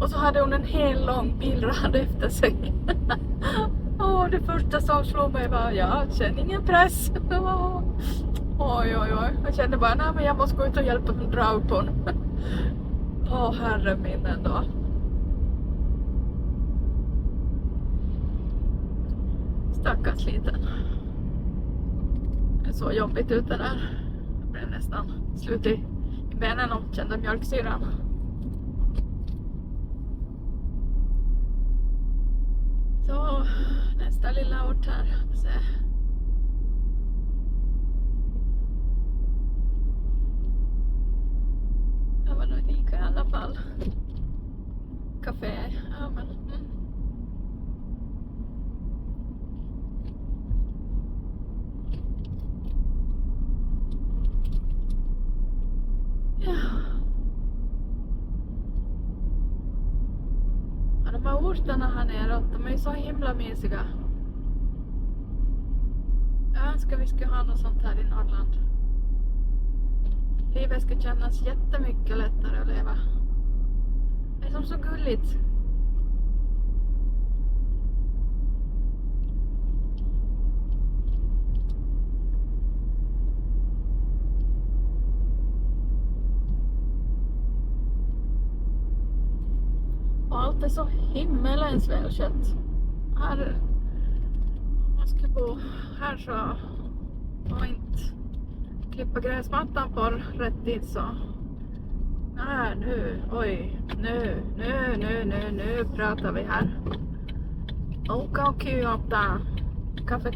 Och så hade hon en hel lång bilrad efter sig. Det första som slog mig var, jag känner ingen press. Oj. Jag kände bara, nej men jag måste gå ut och hjälpa att dra upp hon. Herre min ändå. Stackars liten. Det är så jobbigt ute där. Jag blev nästan slut i benen och kände mjölksyran. Så nästa lilla ort här. Se. Det var nog lika i alla fall. Café. Ja, men. De här orterna här nere, de är så himla mysiga. Jag önskar vi skulle ha något sånt här i Norrland. Livet skulle kännas jättemycket lättare att leva. Det är som så gulligt. Allt är så himmelens välskött. Här, om man ska bo här så och inte klippa gräsmattan på rätt tid så. Nej, nu, oj, nu pratar vi här. Okej, kaffe.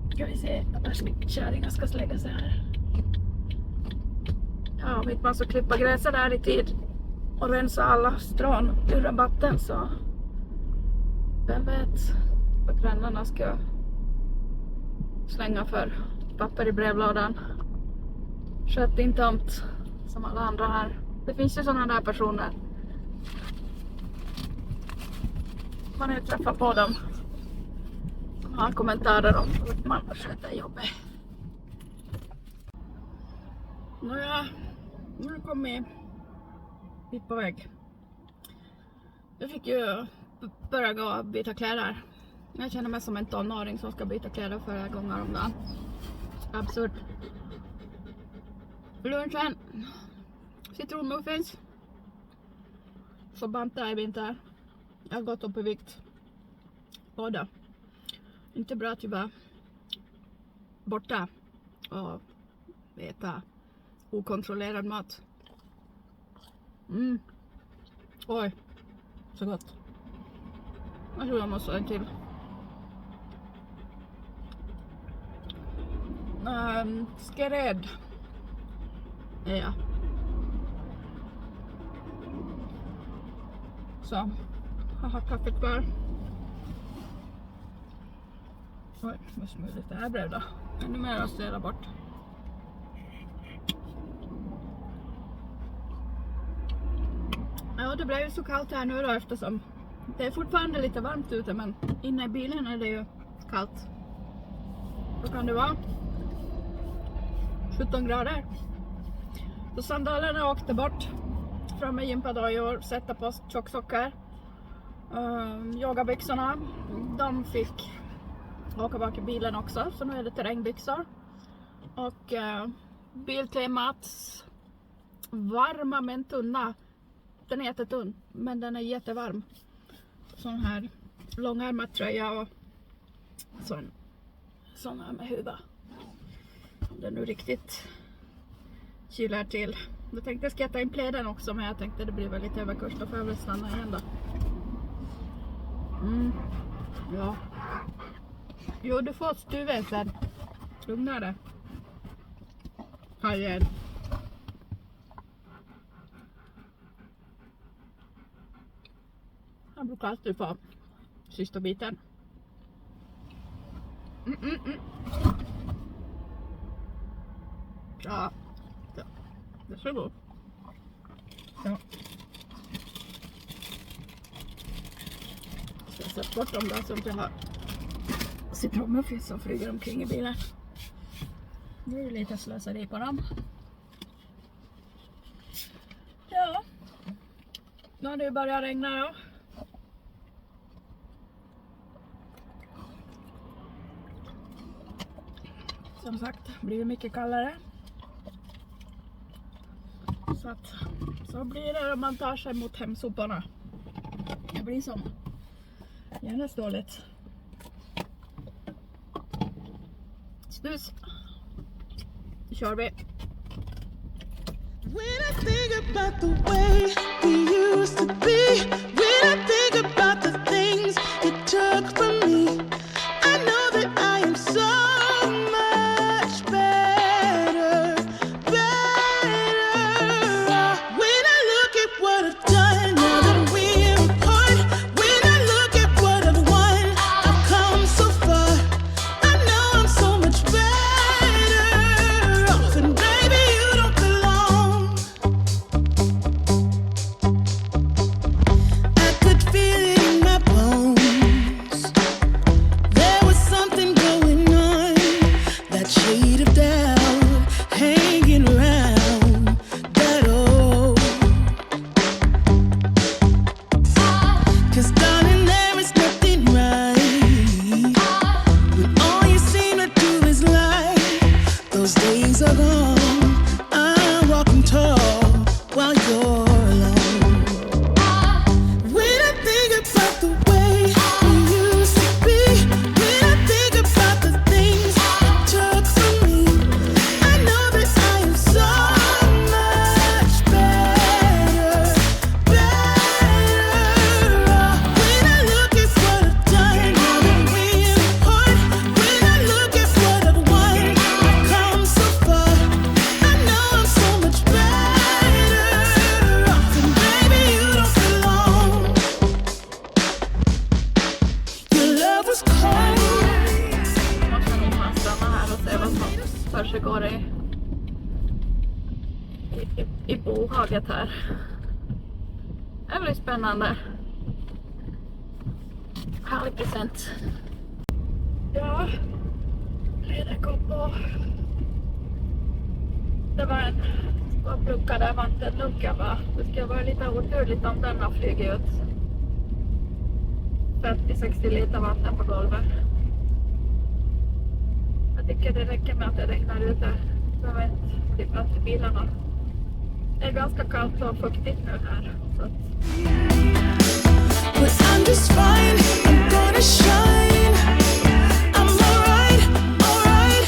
Ska vi se, kärringar ska lägga sig här. Ja, om inte man så klippa gräset där i tid och rensa alla strån ur rabatten så vem vet vad grannarna ska slänga för papper i brevlådan. Sköt inte tomt som alla andra här. Det finns ju sådana där personer. Man har ju träffat på dem som har kommentarer om hur man sköter jobbet. Nåja, nu har jag kommit hit på väg. Jag fick ju börja gå och byta kläder. Jag känner mig som en tonåring som ska byta kläder flera gånger om dagen. Absurd. Lunchen. Citronmuffins. Så bantar jag inte. Jag har gått upp i vikt. Båda. Inte bra tyvärr. borta och äta okontrollerad mat. Oj, så gott. Jag tror jag måste ha en till. Skrädd. Ja. Så, jag har kaffet kvar. Oj, vad smulligt det här blev då. Ännu mer att ställa bort. Ja, det blev ju så kallt här nu då eftersom det är fortfarande lite varmt ute, men inne i bilen är det ju kallt. Då kan det vara 17 grader. Så sandalerna åkte bort från med gympadojor, sätta på tjocksockar. Yogabyxorna, de fick åka bak i bilen också, så nu är det terrängbyxor. Och Biltemats varma men tunna. Den är jättetunn, men den är jättevarm. Sån här långärmad tröja och sån här med huva. Den är nu riktigt kylar till. Jag tänkte ska jag ta in pläden också, men jag tänkte det blir väl lite överkurs, då får jag väl stanna igen då. Ja. Jo, du får stuven sen. Lugna dig. Här igen. Jag brukar alltid få sista biten. Ja. Det är så god. Ja. Så jag sätter bort dem där som jag har citronmuffins som flyger omkring i bilen. Nu är det lite slöseri på dem. Ja. Nu har det börjat regna då. Som sagt, blir det mycket kallare. Så blir det om man tar sig mot hemsoporna. Det blir som genast dåligt. Snus. Nu kör vi. When I think about the way we used to be, when I think about the things you took from me, I know that I am so much better, better. When I look at what I've done, now that we're apart, when I look at what I've won, I've come so far. I know I'm so much better off, and baby, you don't belong. I could feel it in my bones. There was something going on, that shade of doubt hanging around that old. 'Cause darling, there is nothing right when all you seem to do is lie. Those days are gone. I'm walking tall while you're alone. When I think about the way we used to be, when I think about the things you took from me, I know that I am so much better, better off. When I look at what I've done, now that we're apart, when I look at what I've won, I've come so far. I know I'm so much better off, and baby, you don't belong. Your love was cold. Måste nog fan stanna här och se vad som försiggår i bohaget här. Det blir spännande. Härlig present. Ja, det kom på. Det var en uppluckad där vattenlucka, va? Det ska vara lite oturligt om den har flugit ut 50-60 liter vatten på golvet. Jag tycker det räcker med att det regnar ute. Så jag vet, det är plats i bilarna. Det är ganska kallt och fuktigt nu här. Så att But I'm just fine, I'm gonna shine. I'm alright, alright,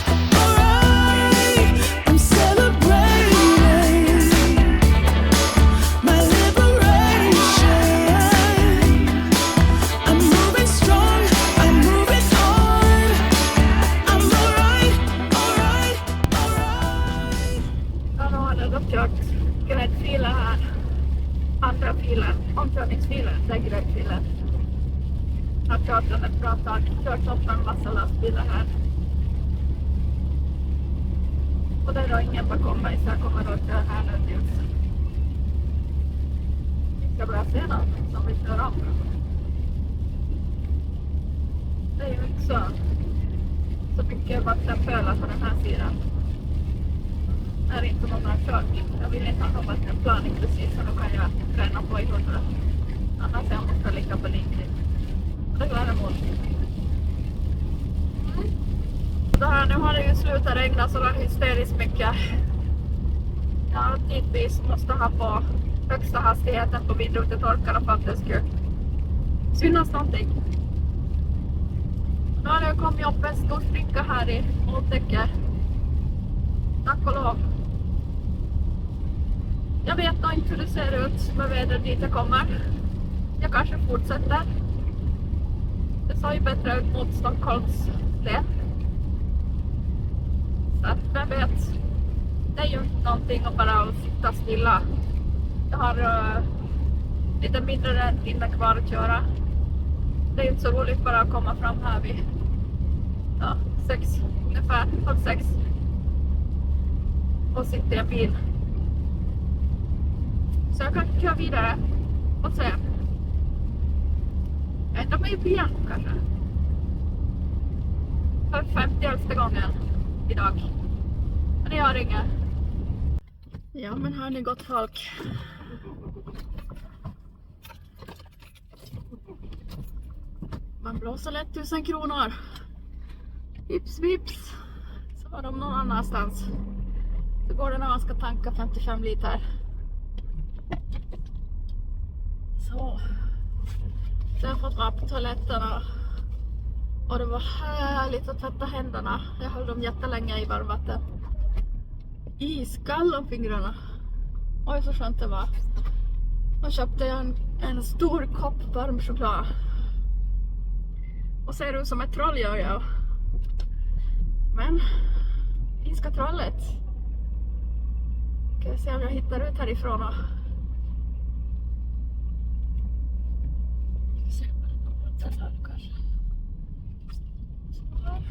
gräddfilen, det är gräddfilen. Jag har kört den ett bra tag, kört upp en massa lastbilar här. Och det är då ingen bakom mig så jag kommer då köra här nu tills vi ska börja se någonting som vi kör om. Det är ju inte så mycket vattenpölar på den här sidan. Det är inte många har kört. Jag vill inte ha vattenplaning precis så då kan jag träna på i 100. Annars jag måste ligga på 90. Det går emot. Nu har det ju slutat regna så det är hysteriskt mycket. Jag tidvis måste ha på högsta hastigheten på vindrutetorkarna för att det skulle synas någonting. Nu har det kommit upp en stor spricka här i molntäcket. Tack och lov. Jag vet nog inte hur det ser ut med vädret dit jag kommer. Jag kanske fortsätter. Det ser ju bättre ut mot Stockholms län. Så att vem vet. Det är ju inte någonting att bara sitta stilla. Jag har lite mindre än en timme kvar att köra. Det är ju inte så roligt bara att komma fram här vid 6, ungefär 6. Och sitta i en bil. Så jag kan köra vidare och se. Jag ändrar mig i bilen kanske. För 50:e gången idag. Men det gör inget. Ja, men här har ni gott folk. Man blåser lätt 1000 kronor. Vips, vips. Så var de någon annanstans. Så går det när man ska tanka 55 liter. Så. Så jag har fått vara på toaletterna. Och det var härligt att tvätta händerna. Jag höll dem jättelänge i varmvatten. Iskall om fingrarna. Oj så skönt det var. Och köpte jag en stor kopp varm choklad. Och ser ut som ett troll gör jag. Men finska trollet. Ska jag se om jag hittar ut härifrån. Se på den här kanske. Så här.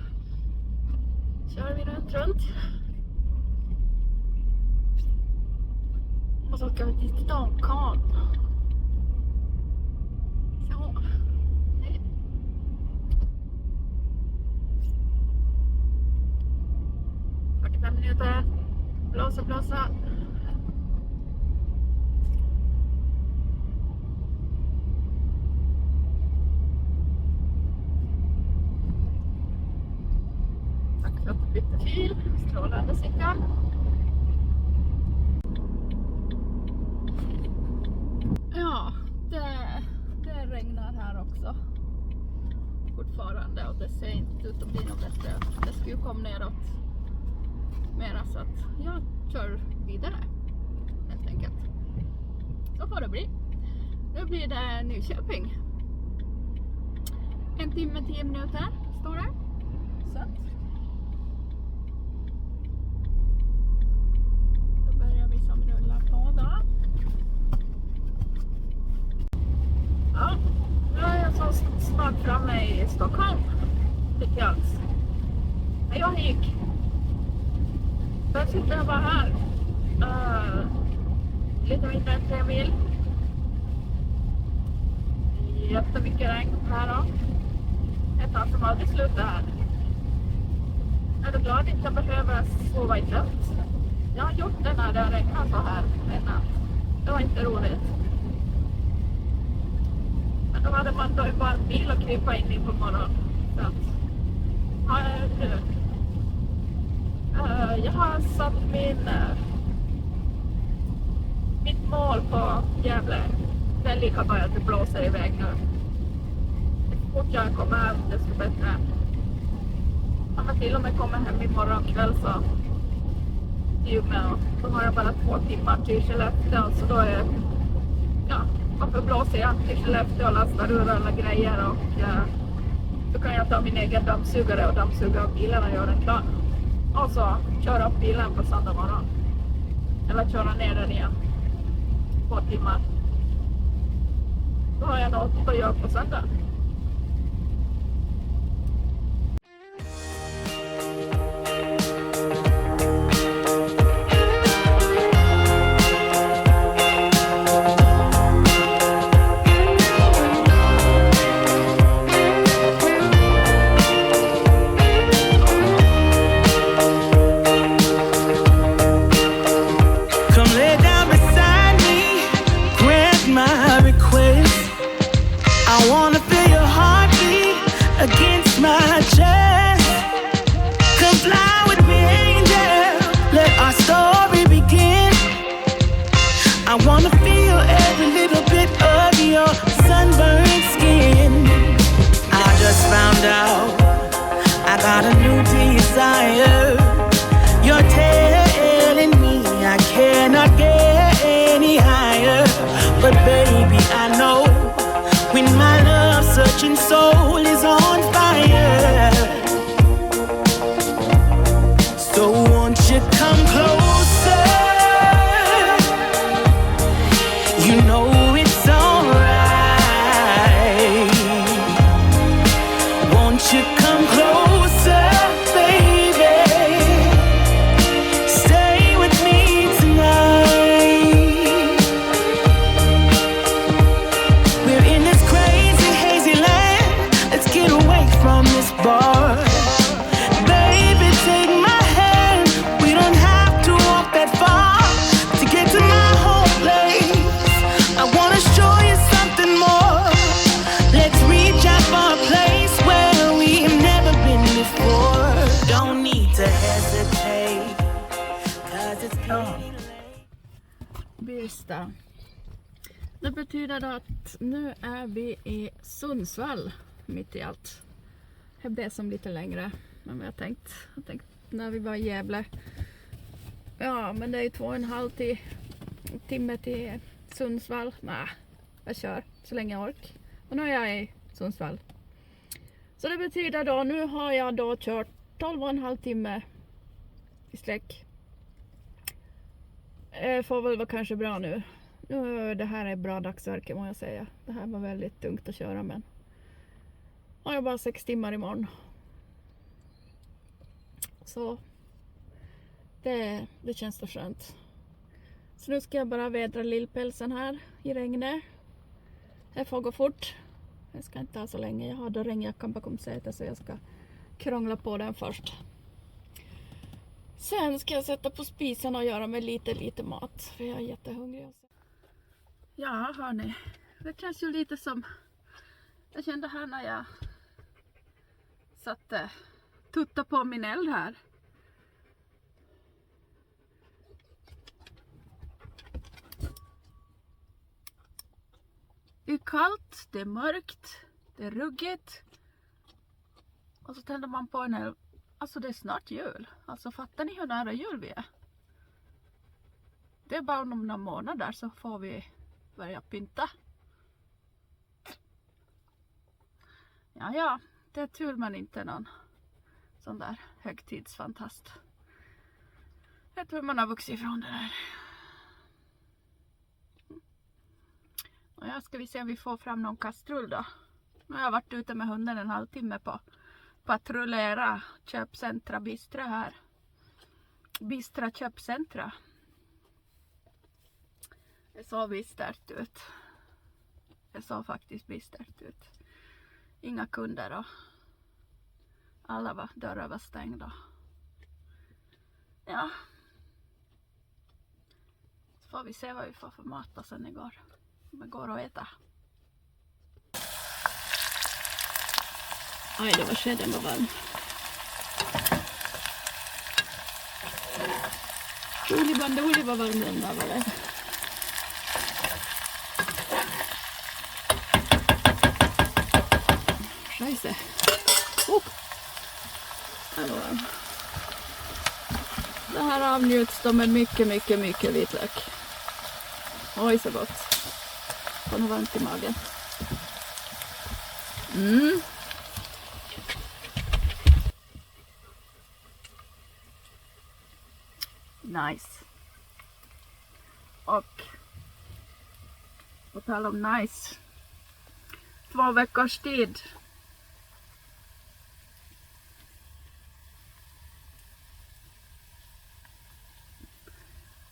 Kör vi runt. Och så ska vi titta om kan. Så. 45 minuter. Blåsa. Tack för att du bytte fil. Strålande cykel. Ja, det regnar här också. Fortfarande och det ser inte ut att bli något bättre. Det ska ju komma neråt mera så att jag kör vidare helt enkelt. Så får det bli. Nu blir det Nyköping. 1 timme 10 minuter står det. Så. Då börjar vi som rullar på då. Ja, nu är jag så snart framme i Stockholm. Tycker jag. Men jag gick. Först sitter jag bara här. Lite mindre än 3 mil. Jättemycket regn här då. Ett tag som aldrig slutar här. Jag är glad att jag inte behöver sova i tält. Jag har gjort det när det regnar så här en natt. Det var inte roligt. Men då hade man då bara en bil att krypa in i på morgonen. Så att, jag har satt mitt mål på Gävle. Det är lika bra att det blåser iväg nu. Så fort jag kommer hem desto bättre. Om jag till och med kommer hem imorgon kväll så till Umeå. Då har jag bara 2 timmar till Skellefteå. Så då är varför blåser jag till Skellefteå och lastar ur alla grejer. Och då kan jag ta min egen dammsugare och dammsuga upp bilen och göra den klar. Och så köra upp bilen på söndag morgon. Eller köra ner den igen. 2 timmar. jag något att göra på söndag. Come lay down beside me, grant my request. I wanna feel your heartbeat against my chest. Come fly with me, angel, let our story begin. I wanna feel every little bit of your sunburned skin. I just found out I got a new desire. You're telling me I cannot get any higher. But baby, I know when my love-searching soul is on fire. So won't you come closer? You know it's alright. Won't you come closer, baby? Stay with me tonight. We're in this crazy, hazy land. Let's get away from this bar. Baby, take my hand. We don't have to walk that far to get to my home place. I wanna show you something more. Let's reach out for a place where we've never been before. Don't need to hesitate, 'cause it's getting late. Birsta. Det betyder då att nu är vi i Sundsvall mitt i allt. Det blev som lite längre än vad jag tänkt. Jag tänkte när vi var i Gävle. Ja, men det är ju 2,5 timme till Sundsvall. Nej, jag kör så länge jag orkar. Och nu är jag i Sundsvall. Så det betyder då, nu har jag då kört 12,5 timme i sträck. Får väl vara kanske bra nu. Det här är bra dagsverke må jag säga. Det här var väldigt tungt att köra, men har jag bara 6 timmar imorgon. Så det känns så skönt. Så nu ska jag bara vädra lillpälsen här i regnet. Det får gå fort. Jag ska inte ha så länge. Jag har då regnjackan bakom sätet så jag ska krångla på den först. Sen ska jag sätta på spisen och göra mig lite mat. För jag är jättehungrig. Ja, hörni. Det känns ju lite som jag kände här när jag satte tutta på min eld här. Det är kallt, det är mörkt, det är ruggigt. Och så tänder man på en eld. Alltså det är snart jul. Alltså fattar ni hur nära jul vi är? Det är bara om några månader så får vi börja pynta. Ja, det är tur man inte är någon sån där högtidsfantast. Jag tror man har vuxit ifrån det där. Och ja, ska vi se om vi får fram någon kastrull då. Nu har jag varit ute med hunden en halvtimme på patrullera köpcentra Bistra här. Bistra köpcentra. Det såg bistert ut. Det såg faktiskt bistert ut. Inga kunder och dörrar var stängda. Ja. Så får vi se vad vi får för mat då sen igår. Om det går att äta. Oj, det var skeden var varm. Bandoli var varm den där var det. Scheisse. Det var varm. Det här avnjuts då med mycket vitlök. Oj, så gott. Det var varmt i magen. Nice. Och på tal om nice 2 veckors tid.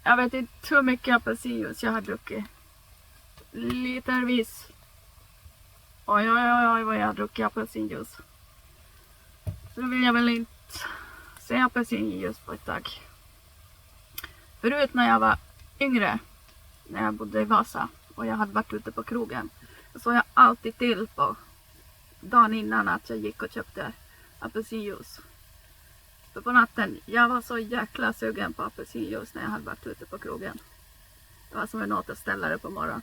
Jag vet inte hur mycket apelsinjuice jag har druckit. Litervis. Oj vad jag har druckit apelsinjuice. Så då vill jag väl inte se apelsinjuice på ett tag. Förut när jag var yngre, när jag bodde i Vasa och jag hade varit ute på krogen, så såg jag alltid till på dagen innan att jag gick och köpte apelsinjuice. För på natten, jag var så jäkla sugen på apelsinjuice när jag hade varit ute på krogen. Det var som en återställare på morgonen.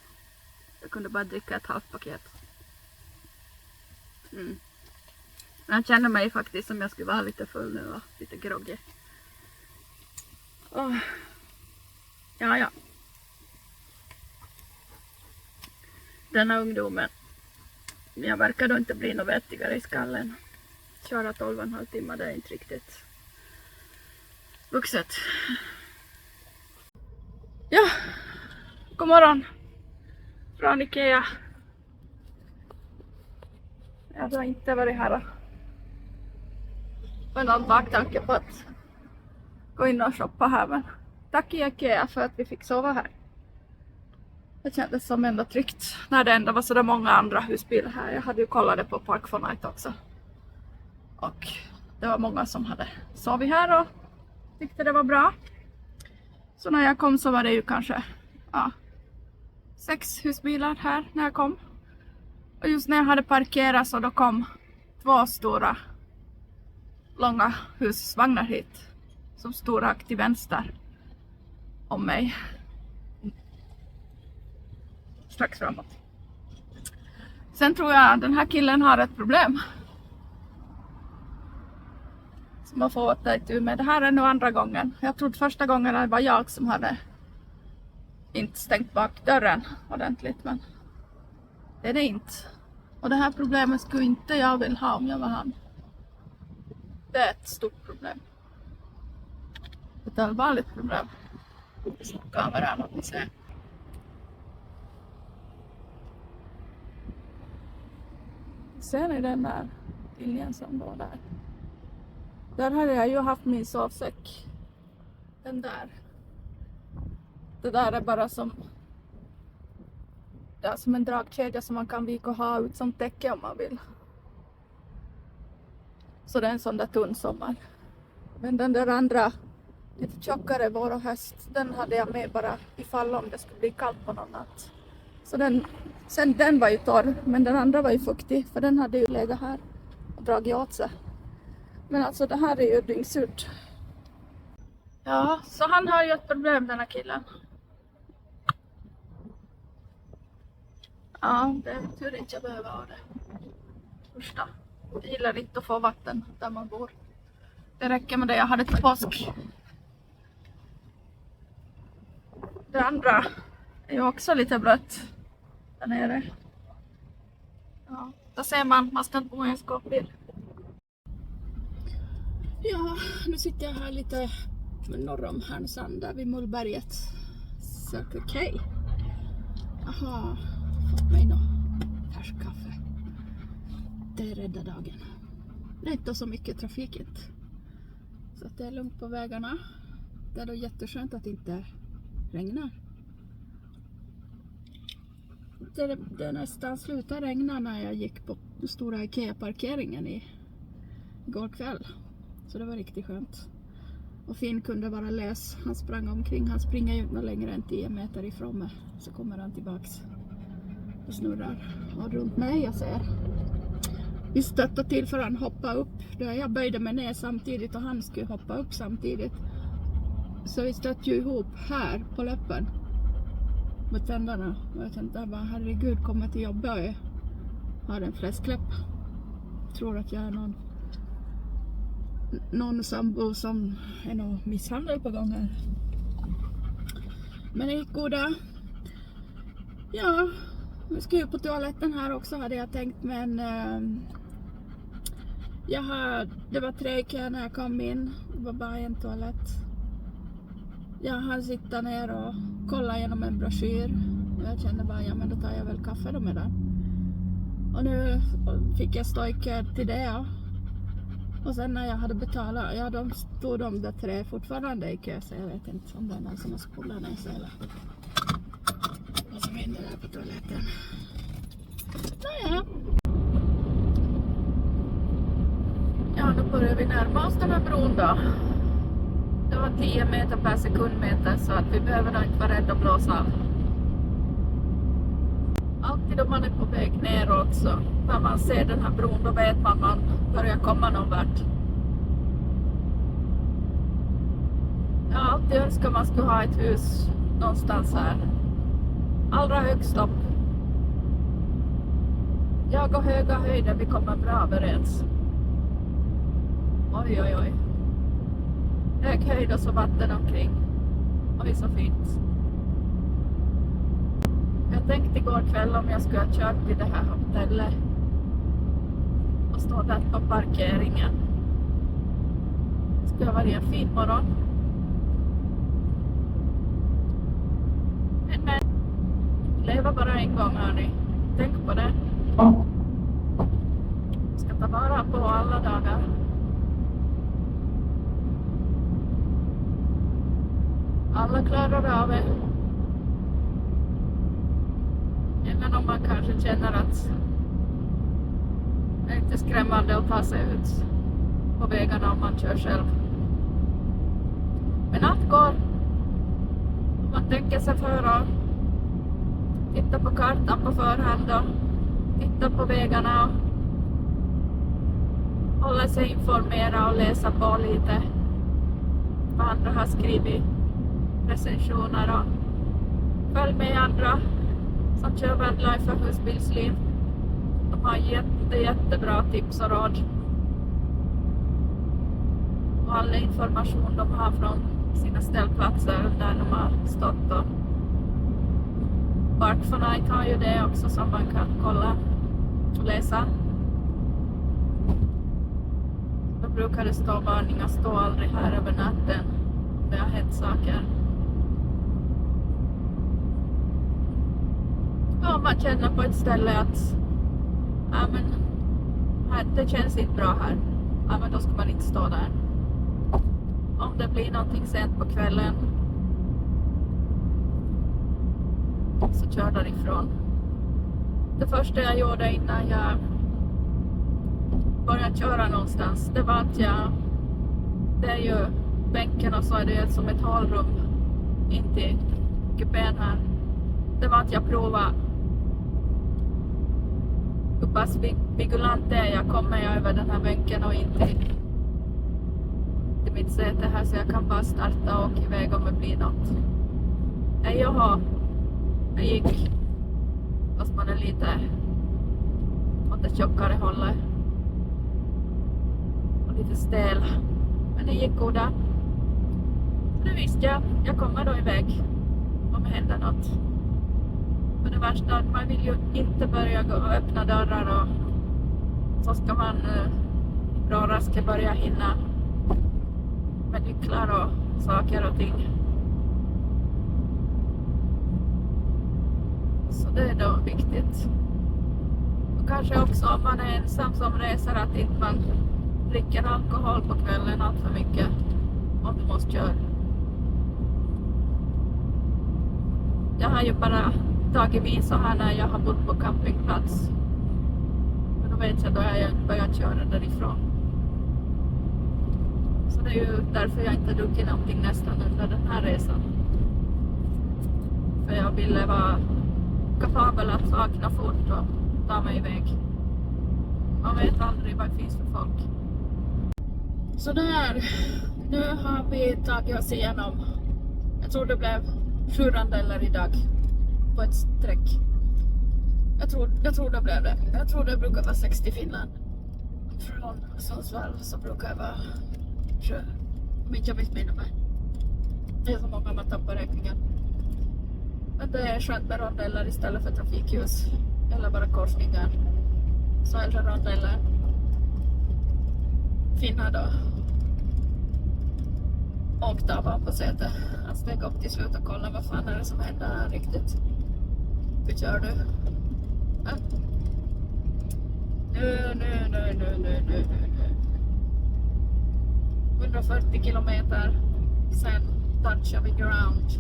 Jag kunde bara dricka ett halvt paket. Jag känner mig faktiskt som jag skulle vara lite full nu och lite groggy. Ja. Denna ungdomen. Jag verkar då inte bli något vettigare i skallen. Köra 12,5 timmar, det är inte riktigt vuxet. Ja, god morgon från Ikea. Jag har inte varit här med någon baktanke på att gå in och shoppa här, men tack Ikea för att vi fick sova här. Det kändes som ändå tryggt när det ändå var så många andra husbilar här. Jag hade ju kollat det på Park4Night också. Och det var många som hade sovit här och tyckte det var bra. Så när jag kom så var det ju kanske 6 husbilar här när jag kom. Och just när jag hade parkerat så då kom 2 stora långa husvagnar hit. Som stod rakt till vänster om mig. Strax framåt. Sen tror jag att den här killen har ett problem. Som man får ta itu med. Det här är nu andra gången. Jag trodde första gången att det var jag som hade inte stängt bak dörren ordentligt. Men det är det inte. Och det här problemet skulle inte jag vilja ha om jag var han. Det är ett stort problem. Ett allvarligt problem. Kameran att ni ser. Ser ni den där linjen som var där? Där hade jag ju haft min sovsäck. Den där. Det där är bara som... Det är som en dragkedja som man kan vika och ha ut som täcke om man vill. Så det är en sån där tunn sommar. Men den där andra, lite tjockare vår och höst, den hade jag med bara ifall om det skulle bli kallt på någon natt. Så den var ju torr, men den andra var ju fuktig, för den hade ju legat här och dragit åt sig. Men alltså det här är ju dyngsurt. Ja, så han har ju ett problem, den här killen. Ja, det är tur inte jag behöver ha det. Första. Jag gillar inte att få vatten där man bor. Det räcker med det jag hade till påsk. Det andra är ju också lite blött där nere. Ja, där ser man ska inte bo i en skåpbil. Ja, nu sitter jag här lite norr om Härnösand där vid Mullberget. Circle K. Jaha, fått mig något färsk kaffe. Det räddar dagen. Det är inte så mycket trafik inte. Så att det är lugnt på vägarna. Det är då jätteskönt att det inte regnar. Det nästan slutade regna när jag gick på den stora Ikea-parkeringen igår kväll. Så det var riktigt skönt. Och Finn kunde vara lös. Han sprang omkring. Han springer ju inte längre än 10 meter ifrån mig. Så kommer han tillbaks och snurrar. Och runt mig jag ser. Vi stötte till för han hoppade upp. Då jag böjde mig ner samtidigt och han skulle hoppa upp samtidigt. Så vi stötte ju ihop här på läppen. Med tänderna. Och jag tänkte bara, herregud, kommer till jobbet och jag har en fläskläpp. Tror att jag är någon sambo som är någon misshandel på gång här. Men det gick goda. Ja, vi ska ju på toaletten här också hade jag tänkt, men det var 3 köer när jag kom in. Det var bara en toalett. Jag hann sitta ner och kolla igenom en broschyr. Och jag kände bara, ja men då tar jag väl kaffe då med den. Och nu fick jag stå i kö till det. Ja. Och sen när jag hade betalat, ja de stod de där tre fortfarande i kö, så jag vet inte om det är någon som har spolat ner sig eller vad som händer där på toaletten. Naja. Ja, då börjar vi närma oss den här bron då. Det var 10 meter per sekundmeter, så att vi behöver nog inte vara rädda att blåsa av. Alltid då man är på väg neråt, så när man ser den här bron, då vet man att man börjar komma någon vart. Jag har alltid önskat att man skulle ha ett hus någonstans här. Allra högst upp. Jag och höga höjder, vi kommer bra överens. Oj, oj, oj. Hög höjd och så vatten omkring. Oj, så fint. Jag tänkte igår kväll om jag skulle ha kört till det här hotellet och stå där på parkeringen. Det skulle ha varit en fin morgon. Men leva bara en gång, hörni. Tänk på det. Ska ta vara på alla dagar. Alla klarar av det. Även om man kanske känner att det är inte skrämmande att ta sig ut på vägarna om man kör själv. Men allt går. Om man tänker sig för och titta på kartan på förhand och titta på vägarna och hålla sig informerad och läsa på lite vad andra har skrivit, recensioner och följ med andra som kör vanlife och husbilsliv. De har jättebra tips och råd. Och all information de har från sina ställplatser där de har stått. Och Park for Night har ju det också som man kan kolla och läsa. Då brukar det stå varningar, stå aldrig här över natten. Det har hänt saker. Om man känner på ett ställe att ja, men, här, det känns inte bra här, ja, men då ska man inte stå där. Om det blir någonting sent på kvällen så kör därifrån. Det första jag gjorde innan jag började köra någonstans, det var att det är ju bänken och så är det som ett hålrum in till kupén här. Det var att jag provade hur pass vigulant det är. Jag kommer över den här bänken och in till mitt säte här, så jag kan bara starta och åka iväg om det blir något. Jag gick, fast man är lite åt det tjockare hållet och lite stel, men det gick goda. Så nu visste jag kommer då iväg om det händer något. För det värsta att man vill ju inte börja gå och öppna dörrar och så ska man bra raskt börja hinna med nycklar och saker och ting. Så det är då viktigt. Och kanske också om man är ensam som reser att inte man dricker alkohol på kvällen allt för mycket om du måste köra. Jag har ju bara tagit vin så här när jag har bott på campingplats. Men då vet jag då jag börjat köra därifrån. Så det är ju därför jag inte druckit någonting nästan under den här resan. För jag ville vara kapabel att vakna fort och ta mig iväg. Man vet aldrig vad det finns för folk. Så där, nu har vi tagit oss igenom. Jag tror det blev 7 rondeller idag på ett streck. Jag tror det blev det. Jag tror det brukar vara 60 i Finland. Från Sundsvall så brukar det vara 7. Om inte jag missminner mig. Det är så många man tappar räkningen. Men det är skönt med rondeller istället för trafikljus. Eller bara korsningar. Så äldre rondeller. Fina då. Åkte av på sätet. Han steg upp till slut och kollade vad fan är det som händer här riktigt. Hur kör du? Ja. nu. 140 kilometer. Sen touchar vi ground.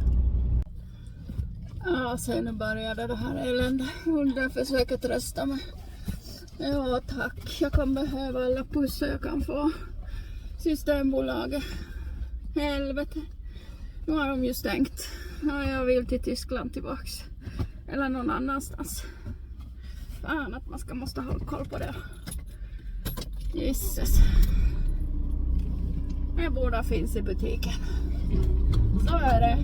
Ja, sen började det här eländet. Hunden försöker trösta mig. Ja tack, jag kan behöva alla pussar jag kan få. Systembolaget. Helvete. Nu har de ju stängt. Ja, jag vill till Tyskland tillbaks. Eller någon annanstans. Fan att man måste ha koll på det. Jesus. Det borde finnas i butiken. Så är det.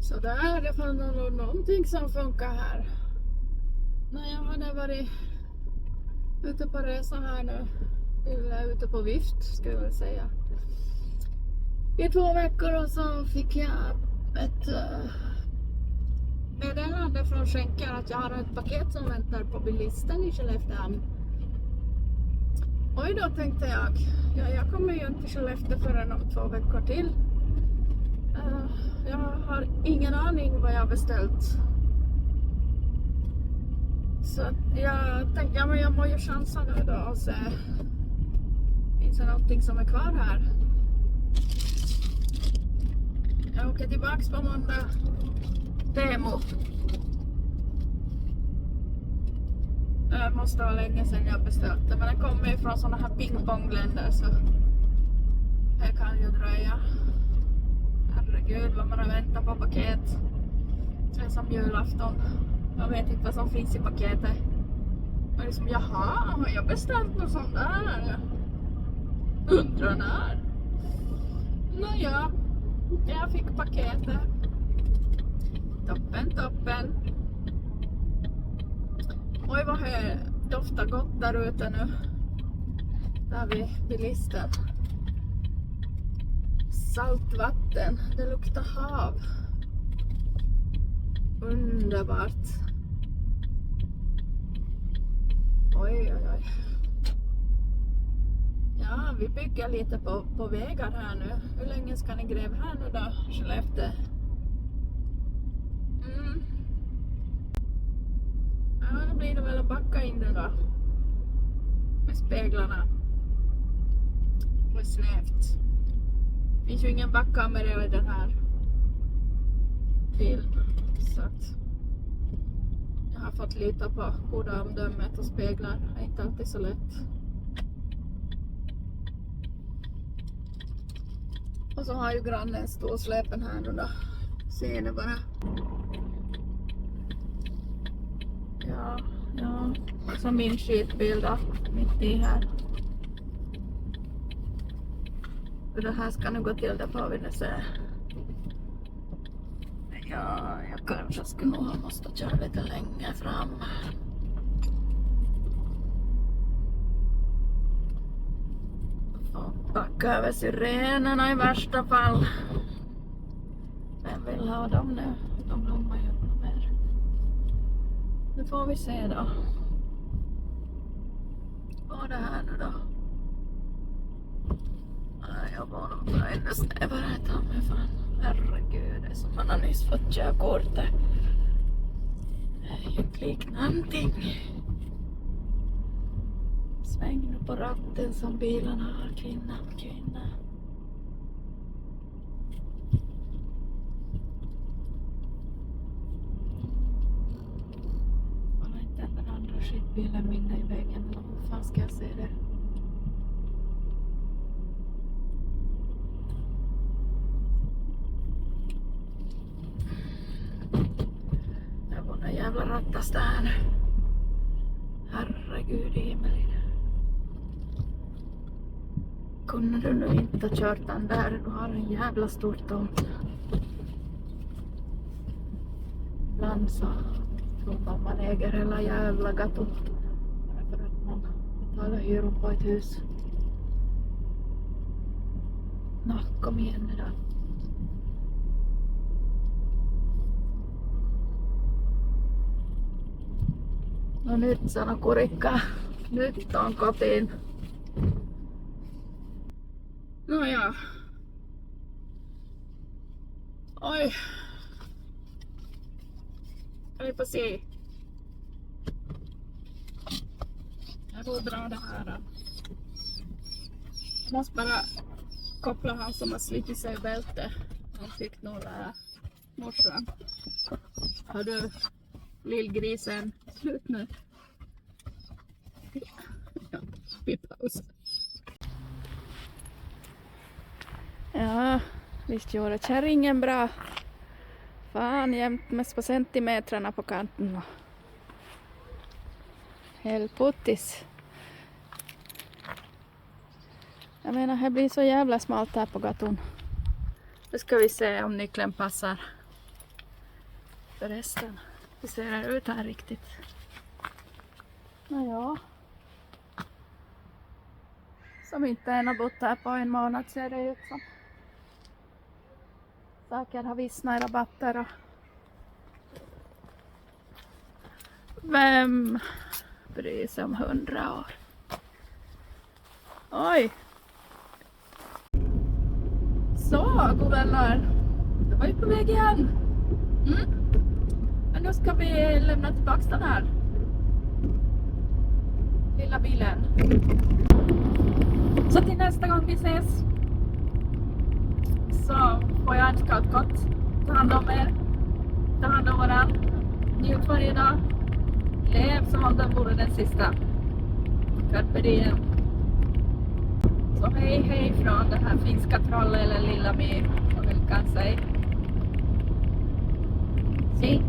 Så där, det fanns nog någonting som funkar här. När jag hade varit ute på resa här nu. Eller ute på vift skulle jag säga. I 2 veckor och så fick jag ett meddelande från Schenker att jag har ett paket som väntar på bilisten i Skellefteå. Oj då tänkte jag. Ja, jag kommer ju inte till Skellefteå förrän om 2 veckor till. Jag har ingen aning vad jag har beställt. Så jag tänkte ja, men jag må ju chansa nu då och se. Finns det någonting som är kvar här? Jag åker tillbaks på måndag. Temo. Det måste vara länge sedan jag beställt det. Men det kommer ju från sådana här pingpongländer så det kan ju dröja. Herregud vad man har väntat på paket. Det är som julafton. Jag vet inte vad som finns i paketet. Och liksom, jaha, har jag beställt något sånt där? Undrar när. Nåja, jag fick paketet. Toppen. Oj vad det doftar gott där ute nu. Där vid bilisten. Saltvatten, det luktar hav. Underbart. Oj. Ja, vi bygger lite på vägar här nu. Hur länge ska ni gräva här nu då, Skellefteå? Ja, då blir det väl att backa in nu då. Med speglarna. Och snävt. Det finns ju ingen backkamera i den här filmen. Så att jag har fått lita på goda omdömet och speglar. Det är inte alltid så lätt. Och så har ju grannen storsläpen här nu då. Ser ni bara. Ja. Så min skitbild då. Mitt i här. Och det här ska nu gå till, det får vi nu se. Ja, jag kanske skulle nog ha måste köra lite längre fram. Och backa över syrenerna i värsta fall. Vem vill ha dem nu? De blommar ju mer. Nu får vi se då. Vad är det här nu då? Jag var nog bara ännu snävare. Ta mig fan. Herregud, det är som man har nyss fått körkortet. Det är ju inte någonting. Sväng nu på ratten som bilarna har. Kvinna. Bara inte den andra skitbilen minna i vägen. Hur fan ska jag se det? Jävla rattas där nu. Herregud i himmelen. Kunde du nu inte ha kört den där? Du har en jävla stor tomt. Ibland så tror man äger hela jävla gator. Bara för att man betalar hyron på ett hus. Nå, kom igen nu då. No nyt sano kurikka, nyt on kotiin. No ja. Oj. Olipa se. går bra det här. Jag måste bara koppla han som har slitit sig i bältet. Han fick några morsan. Hör du, lillgrisen, slut nu. Ja, vi pausar. Ja, visst gjorde kärringen bra. Fan, jämt mest på centimetrarna på kanten. Helt puttis. Jag menar, det blir så jävla smalt här på gatan. Nu ska vi se om nyckeln passar för resten. Hur ser det ut här riktigt? Nåja. Som inte en har bott här på en månad ser det ut som. Saker har vissnat i rabatter och... Vem bryr sig om 100 år? Oj! Så, god vänner. Det var ju på väg igen. Men nu ska vi lämna tillbaka den här lilla bilen. Så till nästa gång vi ses så får jag önska ett gott. Ta hand om er. Ta hand om varandra. Njut varje dag. Lev som om det vore den sista. Carpe diem. Så hej hej från det här finska trollet eller lilla My, som vi kan säga. Si.